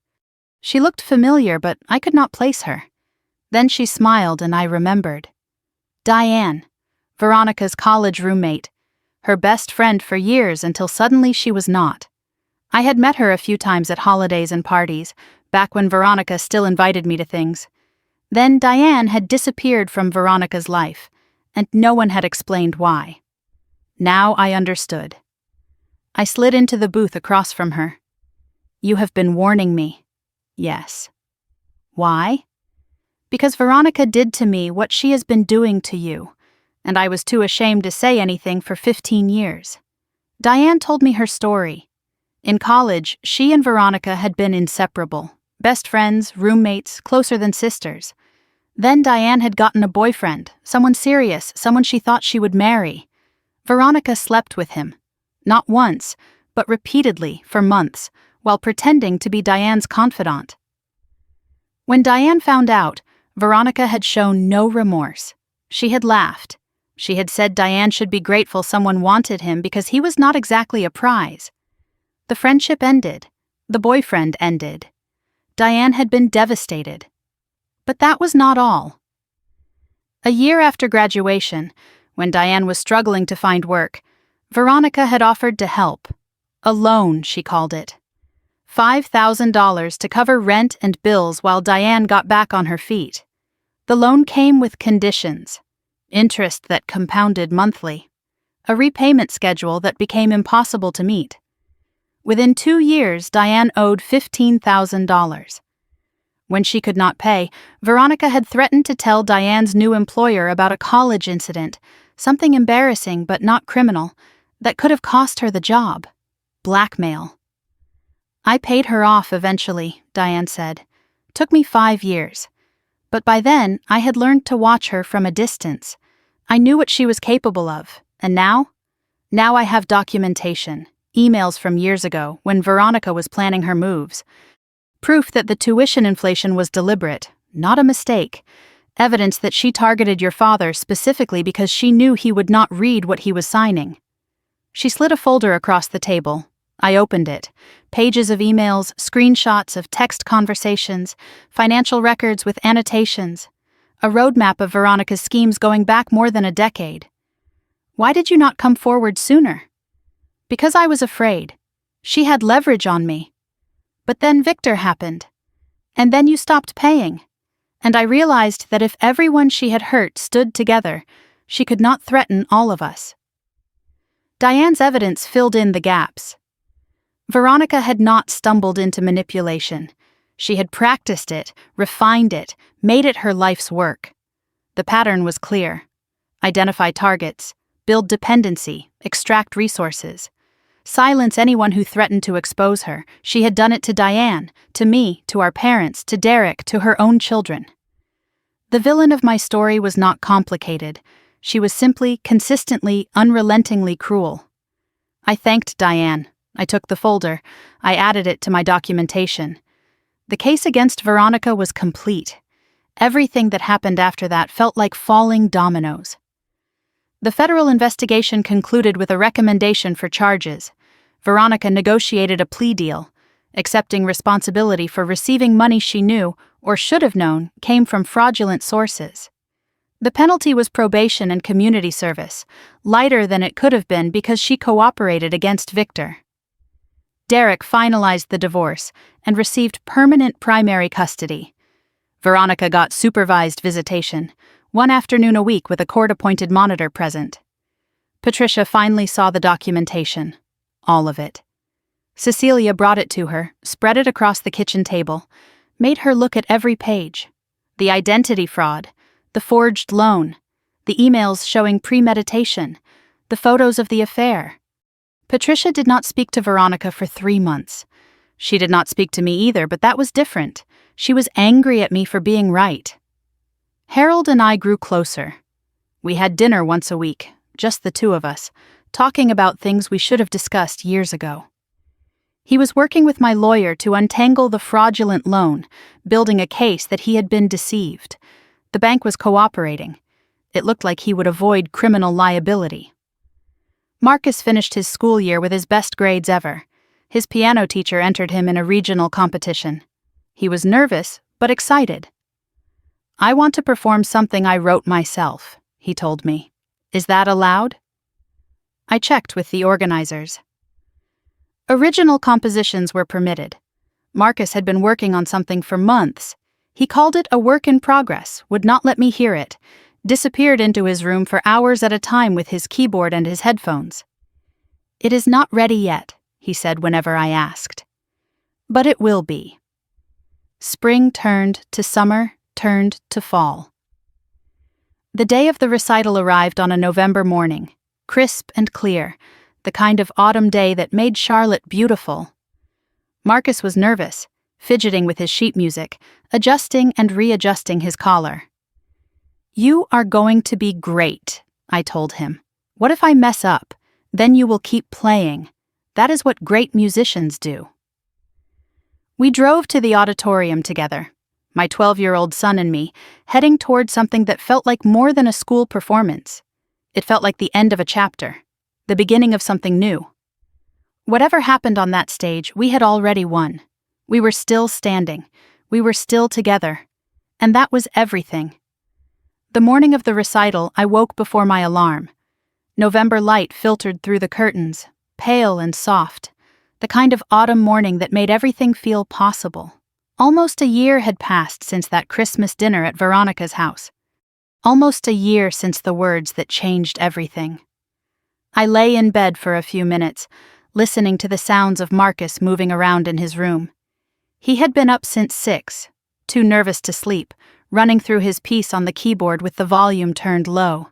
She looked familiar, but I could not place her. Then she smiled and I remembered. Diane, Veronica's college roommate, her best friend for years until suddenly she was not. I had met her a few times at holidays and parties, back when Veronica still invited me to things. Then Diane had disappeared from Veronica's life, and no one had explained why. Now I understood. I slid into the booth across from her. You have been warning me. Yes. Why? Because Veronica did to me what she has been doing to you, and I was too ashamed to say anything for 15 years. Diane told me her story. In college, she and Veronica had been inseparable, best friends, roommates, closer than sisters. Then Diane had gotten a boyfriend, someone serious, someone she thought she would marry. Veronica slept with him. Not once, but repeatedly for months, while pretending to be Diane's confidant. When Diane found out, Veronica had shown no remorse. She had laughed. She had said Diane should be grateful someone wanted him because he was not exactly a prize. The friendship ended. The boyfriend ended. Diane had been devastated. But that was not all. A year after graduation, when Diane was struggling to find work, Veronica had offered to help. A loan, she called it. $5,000 to cover rent and bills while Diane got back on her feet. The loan came with conditions. Interest that compounded monthly. A repayment schedule that became impossible to meet. Within 2 years, Diane owed $15,000. When she could not pay, Veronica had threatened to tell Diane's new employer about a college incident, something embarrassing but not criminal, that could have cost her the job. Blackmail. I paid her off eventually, Diane said. Took me 5 years. But by then, I had learned to watch her from a distance. I knew what she was capable of, and now? Now I have documentation, emails from years ago when Veronica was planning her moves. Proof that the tuition inflation was deliberate, not a mistake. Evidence that she targeted your father specifically because she knew he would not read what he was signing. She slid a folder across the table. I opened it. Pages of emails, screenshots of text conversations, financial records with annotations. A roadmap of Veronica's schemes going back more than a decade. Why did you not come forward sooner? Because I was afraid. She had leverage on me. But then Victor happened. And then you stopped paying. And I realized that if everyone she had hurt stood together, she could not threaten all of us. Diane's evidence filled in the gaps. Veronica had not stumbled into manipulation. She had practiced it, refined it, made it her life's work. The pattern was clear. Identify targets, build dependency, extract resources. Silence anyone who threatened to expose her. She had done it to Diane, to me, to our parents, to Derek, to her own children. The villain of my story was not complicated. She was simply, consistently, unrelentingly cruel. I thanked Diane. I took the folder. I added it to my documentation. The case against Veronica was complete. Everything that happened after that felt like falling dominoes. The federal investigation concluded with a recommendation for charges. Veronica negotiated a plea deal, accepting responsibility for receiving money she knew, or should have known, came from fraudulent sources. The penalty was probation and community service, lighter than it could have been because she cooperated against Victor. Derek finalized the divorce and received permanent primary custody. Veronica got supervised visitation, 1 afternoon a week with a court-appointed monitor present. Patricia finally saw the documentation, all of it. Cecilia brought it to her, spread it across the kitchen table, made her look at every page. The identity fraud, the forged loan, the emails showing premeditation, the photos of the affair. Patricia did not speak to Veronica for 3 months. She did not speak to me either, but that was different. She was angry at me for being right. Harold and I grew closer. We had dinner once a week, just the two of us, talking about things we should have discussed years ago. He was working with my lawyer to untangle the fraudulent loan, building a case that he had been deceived. The bank was cooperating. It looked like he would avoid criminal liability. Marcus finished his school year with his best grades ever. His piano teacher entered him in a regional competition. He was nervous, but excited. "I want to perform something I wrote myself," he told me. "Is that allowed?" I checked with the organizers. Original compositions were permitted. Marcus had been working on something for months. He called it a work in progress, would not let me hear it, disappeared into his room for hours at a time with his keyboard and his headphones. "It is not ready yet," he said whenever I asked. But it will be. Spring turned to summer, turned to fall. The day of the recital arrived on a November morning, crisp and clear, the kind of autumn day that made Charlotte beautiful. Marcus was nervous, fidgeting with his sheet music, adjusting and readjusting his collar. "You are going to be great," I told him. "What if I mess up? Then you will keep playing. That is what great musicians do." We drove to the auditorium together, my 12-year-old son and me, heading toward something that felt like more than a school performance. It felt like the end of a chapter, the beginning of something new. Whatever happened on that stage, we had already won. We were still standing. We were still together. And that was everything. The morning of the recital, I woke before my alarm. November light filtered through the curtains, pale and soft, the kind of autumn morning that made everything feel possible. Almost a year had passed since that Christmas dinner at Veronica's house. Almost a year since the words that changed everything. I lay in bed for a few minutes, listening to the sounds of Marcus moving around in his room. He had been up since 6, too nervous to sleep, running through his piece on the keyboard with the volume turned low.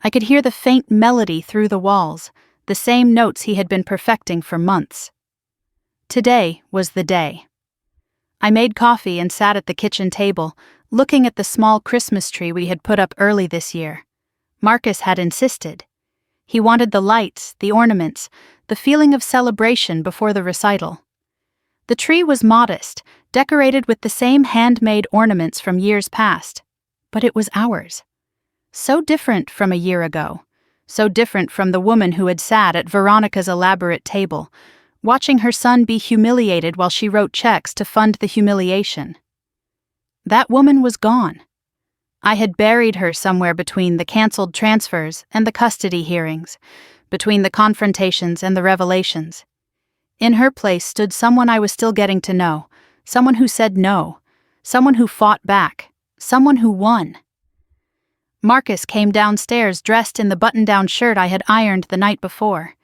I could hear the faint melody through the walls, the same notes he had been perfecting for months. Today was the day. I made coffee and sat at the kitchen table, looking at the small Christmas tree we had put up early this year. Marcus had insisted. He wanted the lights, the ornaments, the feeling of celebration before the recital. The tree was modest, decorated with the same handmade ornaments from years past, but it was ours. So different from a year ago, so different from the woman who had sat at Veronica's elaborate table, watching her son be humiliated while she wrote checks to fund the humiliation. That woman was gone. I had buried her somewhere between the canceled transfers and the custody hearings, between the confrontations and the revelations. In her place stood someone I was still getting to know, someone who said no, someone who fought back, someone who won. Marcus came downstairs dressed in the button-down shirt I had ironed the night before.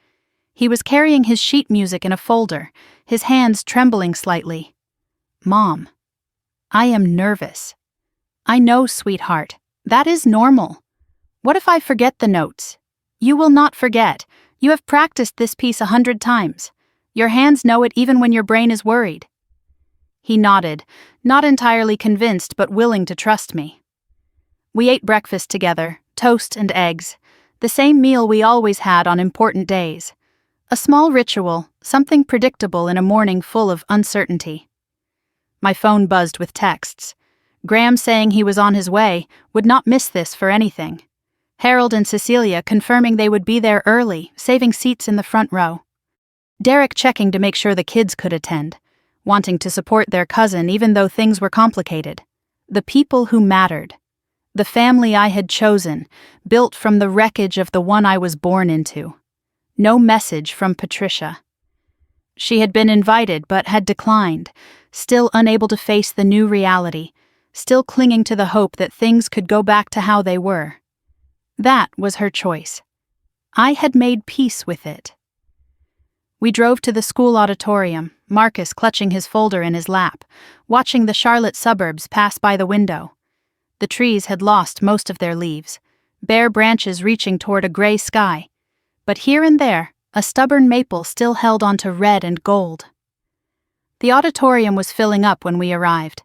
He was carrying his sheet music in a folder, his hands trembling slightly. "Mom, I am nervous." "I know, sweetheart. That is normal. What if I forget the notes?" "You will not forget. You have practiced this piece 100 times. Your hands know it even when your brain is worried." He nodded, not entirely convinced but willing to trust me. We ate breakfast together, toast and eggs, the same meal we always had on important days. A small ritual, something predictable in a morning full of uncertainty. My phone buzzed with texts. Graham saying he was on his way, would not miss this for anything. Harold and Cecilia confirming they would be there early, saving seats in the front row. Derek checking to make sure the kids could attend, wanting to support their cousin even though things were complicated. The people who mattered. The family I had chosen, built from the wreckage of the one I was born into. No message from Patricia. She had been invited but had declined, still unable to face the new reality, still clinging to the hope that things could go back to how they were. That was her choice. I had made peace with it. We drove to the school auditorium, Marcus clutching his folder in his lap, watching the Charlotte suburbs pass by the window. The trees had lost most of their leaves, bare branches reaching toward a gray sky, but here and there, a stubborn maple still held onto red and gold. The auditorium was filling up when we arrived.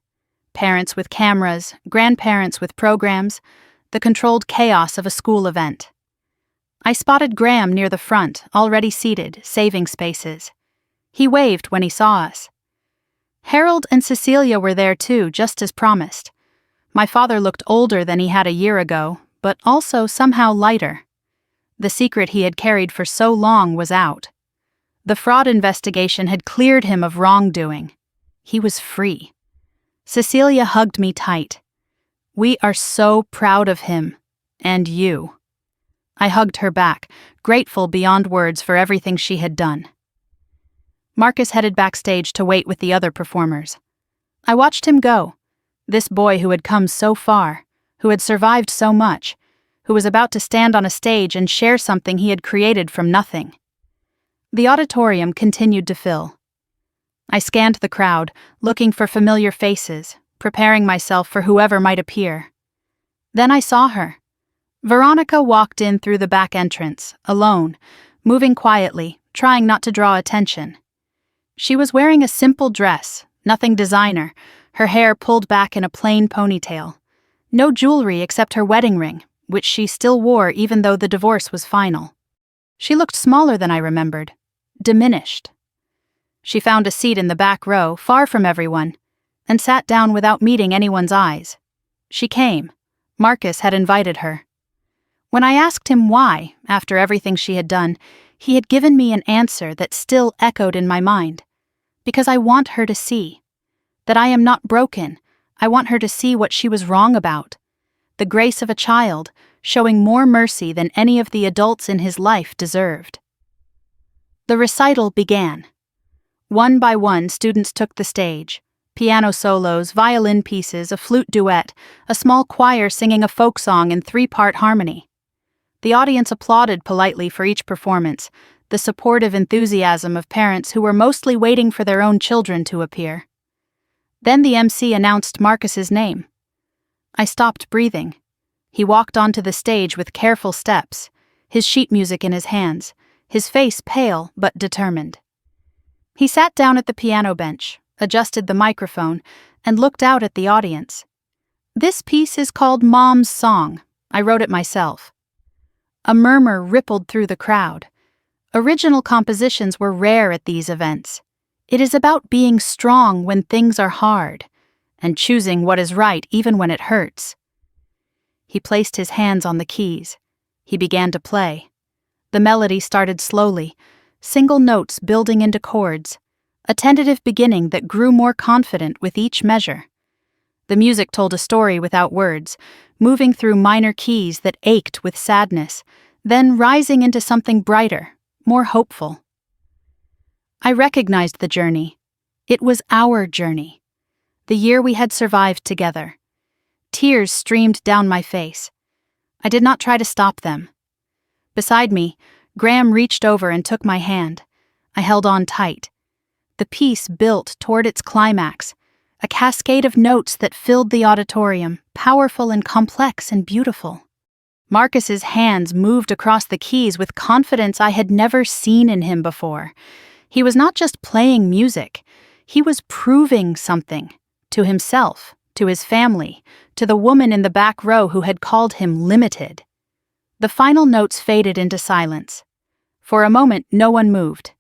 Parents with cameras, grandparents with programs, the controlled chaos of a school event. I spotted Graham near the front, already seated, saving spaces. He waved when he saw us. Harold and Cecilia were there too, just as promised. My father looked older than he had a year ago, but also somehow lighter. The secret he had carried for so long was out. The fraud investigation had cleared him of wrongdoing. He was free. Cecilia hugged me tight. "We are so proud of him. And you." I hugged her back, grateful beyond words for everything she had done. Marcus headed backstage to wait with the other performers. I watched him go. This boy who had come so far, who had survived so much, who was about to stand on a stage and share something he had created from nothing. The auditorium continued to fill. I scanned the crowd, looking for familiar faces, preparing myself for whoever might appear. Then I saw her, Veronica walked in through the back entrance, alone, moving quietly, trying not to draw attention. She was wearing a simple dress, nothing designer, her hair pulled back in a plain ponytail. No jewelry except her wedding ring, which she still wore even though the divorce was final. She looked smaller than I remembered, diminished. She found a seat in the back row, far from everyone, and sat down without meeting anyone's eyes. She came. Marcus had invited her. When I asked him why, after everything she had done, he had given me an answer that still echoed in my mind. Because I want her to see. That I am not broken. I want her to see what she was wrong about. The grace of a child, showing more mercy than any of the adults in his life deserved. The recital began. One by one, students took the stage. Piano solos, violin pieces, a flute duet, a small choir singing a folk song in 3-part harmony. The audience applauded politely for each performance, the supportive enthusiasm of parents who were mostly waiting for their own children to appear. Then the MC announced Marcus's name. I stopped breathing. He walked onto the stage with careful steps, his sheet music in his hands, his face pale but determined. He sat down at the piano bench, adjusted the microphone, and looked out at the audience. This piece is called Mom's Song. I wrote it myself. A murmur rippled through the crowd. Original compositions were rare at these events. It is about being strong when things are hard, and choosing what is right even when it hurts. He placed his hands on the keys. He began to play. The melody started slowly, single notes building into chords, a tentative beginning that grew more confident with each measure. The music told a story without words, moving through minor keys that ached with sadness, then rising into something brighter, more hopeful. I recognized the journey. It was our journey. The year we had survived together. Tears streamed down my face. I did not try to stop them. Beside me, Graham reached over and took my hand. I held on tight. The piece built toward its climax, a cascade of notes that filled the auditorium, powerful and complex and beautiful. Marcus's hands moved across the keys with confidence I had never seen in him before. He was not just playing music, he was proving something. To himself, to his family, to the woman in the back row who had called him limited. The final notes faded into silence. For a moment, no one moved.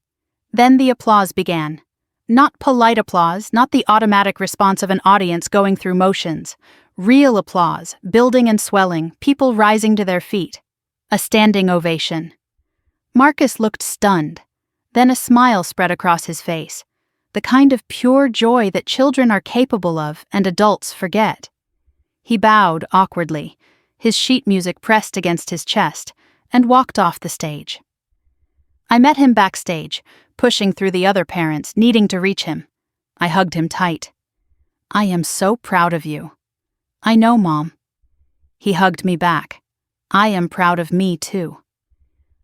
Then the applause began. Not polite applause, not the automatic response of an audience going through motions. Real applause, building and swelling, people rising to their feet. A standing ovation. Marcus looked stunned. Then a smile spread across his face. The kind of pure joy that children are capable of and adults forget. He bowed awkwardly, his sheet music pressed against his chest, and walked off the stage. I met him backstage, pushing through the other parents, needing to reach him. I hugged him tight. I am so proud of you. I know, Mom. He hugged me back. I am proud of me, too.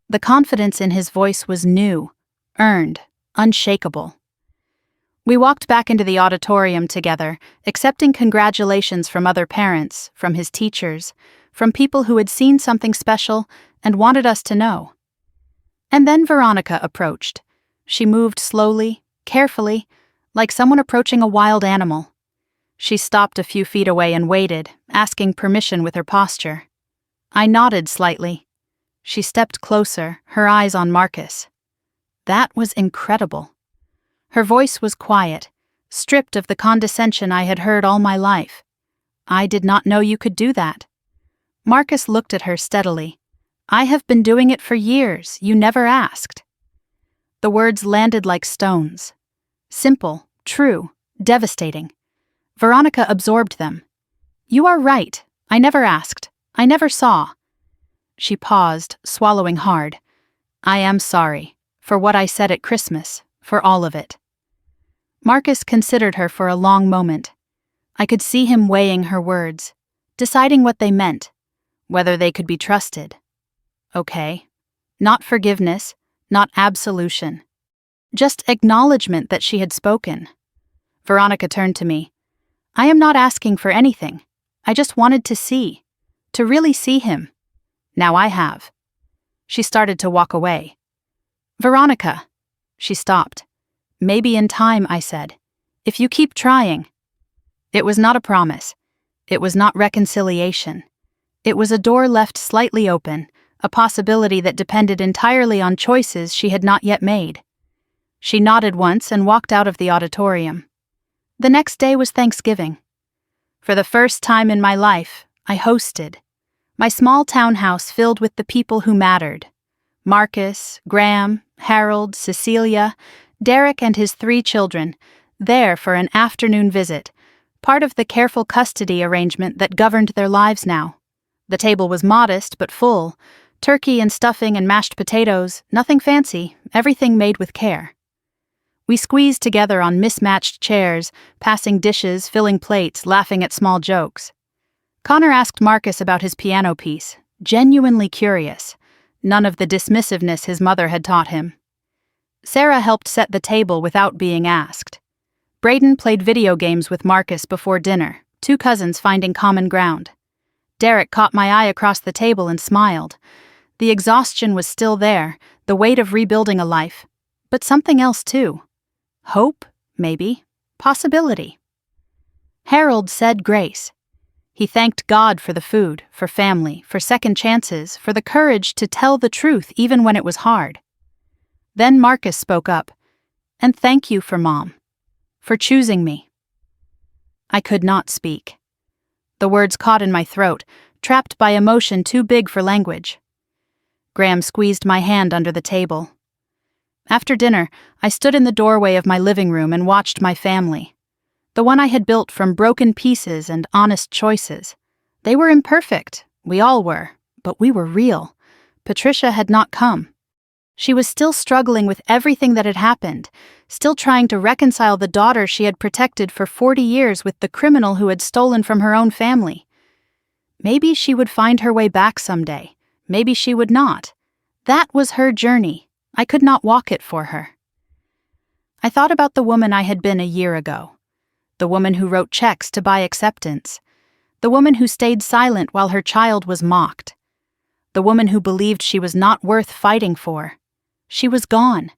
The confidence in his voice was new, earned, unshakable. We walked back into the auditorium together, accepting congratulations from other parents, from his teachers, from people who had seen something special and wanted us to know. And then Veronica approached. She moved slowly, carefully, like someone approaching a wild animal. She stopped a few feet away and waited, asking permission with her posture. I nodded slightly. She stepped closer, her eyes on Marcus. That was incredible. Her voice was quiet, stripped of the condescension I had heard all my life. I did not know you could do that. Marcus looked at her steadily. I have been doing it for years. You never asked. The words landed like stones. Simple, true, devastating. Veronica absorbed them. You are right. I never asked. I never saw. She paused, swallowing hard. I am sorry, for what I said at Christmas, for all of it. Marcus considered her for a long moment. I could see him weighing her words, deciding what they meant, whether they could be trusted. Okay. Not forgiveness, not absolution. Just acknowledgement that she had spoken. Veronica turned to me. I am not asking for anything. I just wanted to see. To really see him. Now I have. She started to walk away. Veronica. She stopped. Maybe in time, I said. If you keep trying. It was not a promise. It was not reconciliation. It was a door left slightly open, a possibility that depended entirely on choices she had not yet made. She nodded once and walked out of the auditorium. The next day was Thanksgiving. For the first time in my life, I hosted. My small townhouse filled with the people who mattered. Marcus, Graham, Harold, Cecilia, Derek and his 3 children, there for an afternoon visit, part of the careful custody arrangement that governed their lives now. The table was modest but full, turkey and stuffing and mashed potatoes, nothing fancy, everything made with care. We squeezed together on mismatched chairs, passing dishes, filling plates, laughing at small jokes. Connor asked Marcus about his piano piece, genuinely curious, none of the dismissiveness his mother had taught him. Sarah helped set the table without being asked. Braden played video games with Marcus before dinner, 2 cousins finding common ground. Derek caught my eye across the table and smiled. The exhaustion was still there, the weight of rebuilding a life, but something else too. Hope, maybe, possibility. Harold said grace. He thanked God for the food, for family, for second chances, for the courage to tell the truth even when it was hard. Then Marcus spoke up, and thank you for Mom, for choosing me. I could not speak. The words caught in my throat, trapped by emotion too big for language. Graham squeezed my hand under the table. After dinner, I stood in the doorway of my living room and watched my family. The one I had built from broken pieces and honest choices. They were imperfect, we all were, but we were real. Patricia had not come. She was still struggling with everything that had happened, still trying to reconcile the daughter she had protected for 40 years with the criminal who had stolen from her own family. Maybe she would find her way back someday. Maybe she would not. That was her journey. I could not walk it for her. I thought about the woman I had been a year ago. The woman who wrote checks to buy acceptance. The woman who stayed silent while her child was mocked. The woman who believed she was not worth fighting for. She was gone.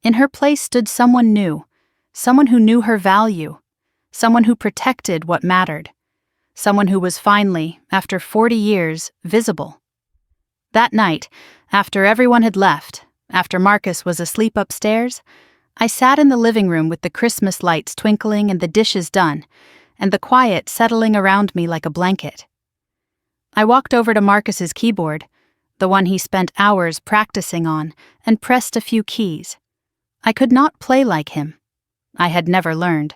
In her place stood someone new, someone who knew her value, someone who protected what mattered, someone who was finally, after 40 years, visible. That night, after everyone had left, after Marcus was asleep upstairs, I sat in the living room with the Christmas lights twinkling and the dishes done, and the quiet settling around me like a blanket. I walked over to Marcus's keyboard, the one he spent hours practicing on, and pressed a few keys. I could not play like him. I had never learned.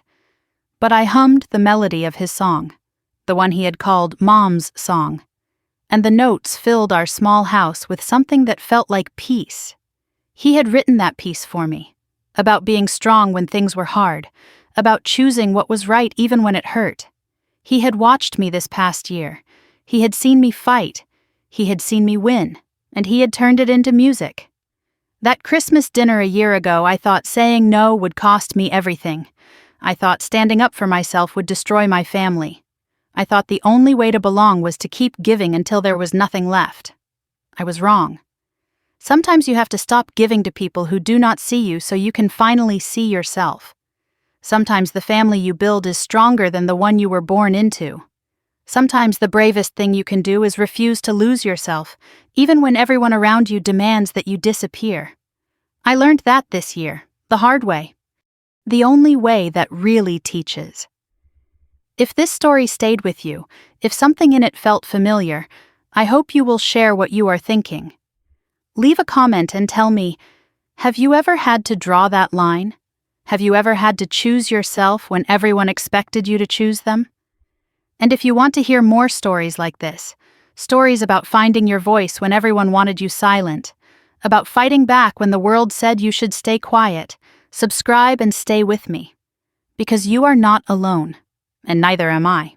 But I hummed the melody of his song, the one he had called Mom's Song, and the notes filled our small house with something that felt like peace. He had written that piece for me, about being strong when things were hard, about choosing what was right even when it hurt. He had watched me this past year. He had seen me fight. He had seen me win, and he had turned it into music. That Christmas dinner a year ago, I thought saying no would cost me everything. I thought standing up for myself would destroy my family. I thought the only way to belong was to keep giving until there was nothing left. I was wrong. Sometimes you have to stop giving to people who do not see you so you can finally see yourself. Sometimes the family you build is stronger than the one you were born into. Sometimes the bravest thing you can do is refuse to lose yourself, even when everyone around you demands that you disappear. I learned that this year, the hard way. The only way that really teaches. If this story stayed with you, if something in it felt familiar, I hope you will share what you are thinking. Leave a comment and tell me, have you ever had to draw that line? Have you ever had to choose yourself when everyone expected you to choose them? And if you want to hear more stories like this, stories about finding your voice when everyone wanted you silent, about fighting back when the world said you should stay quiet, subscribe and stay with me. Because you are not alone, and neither am I.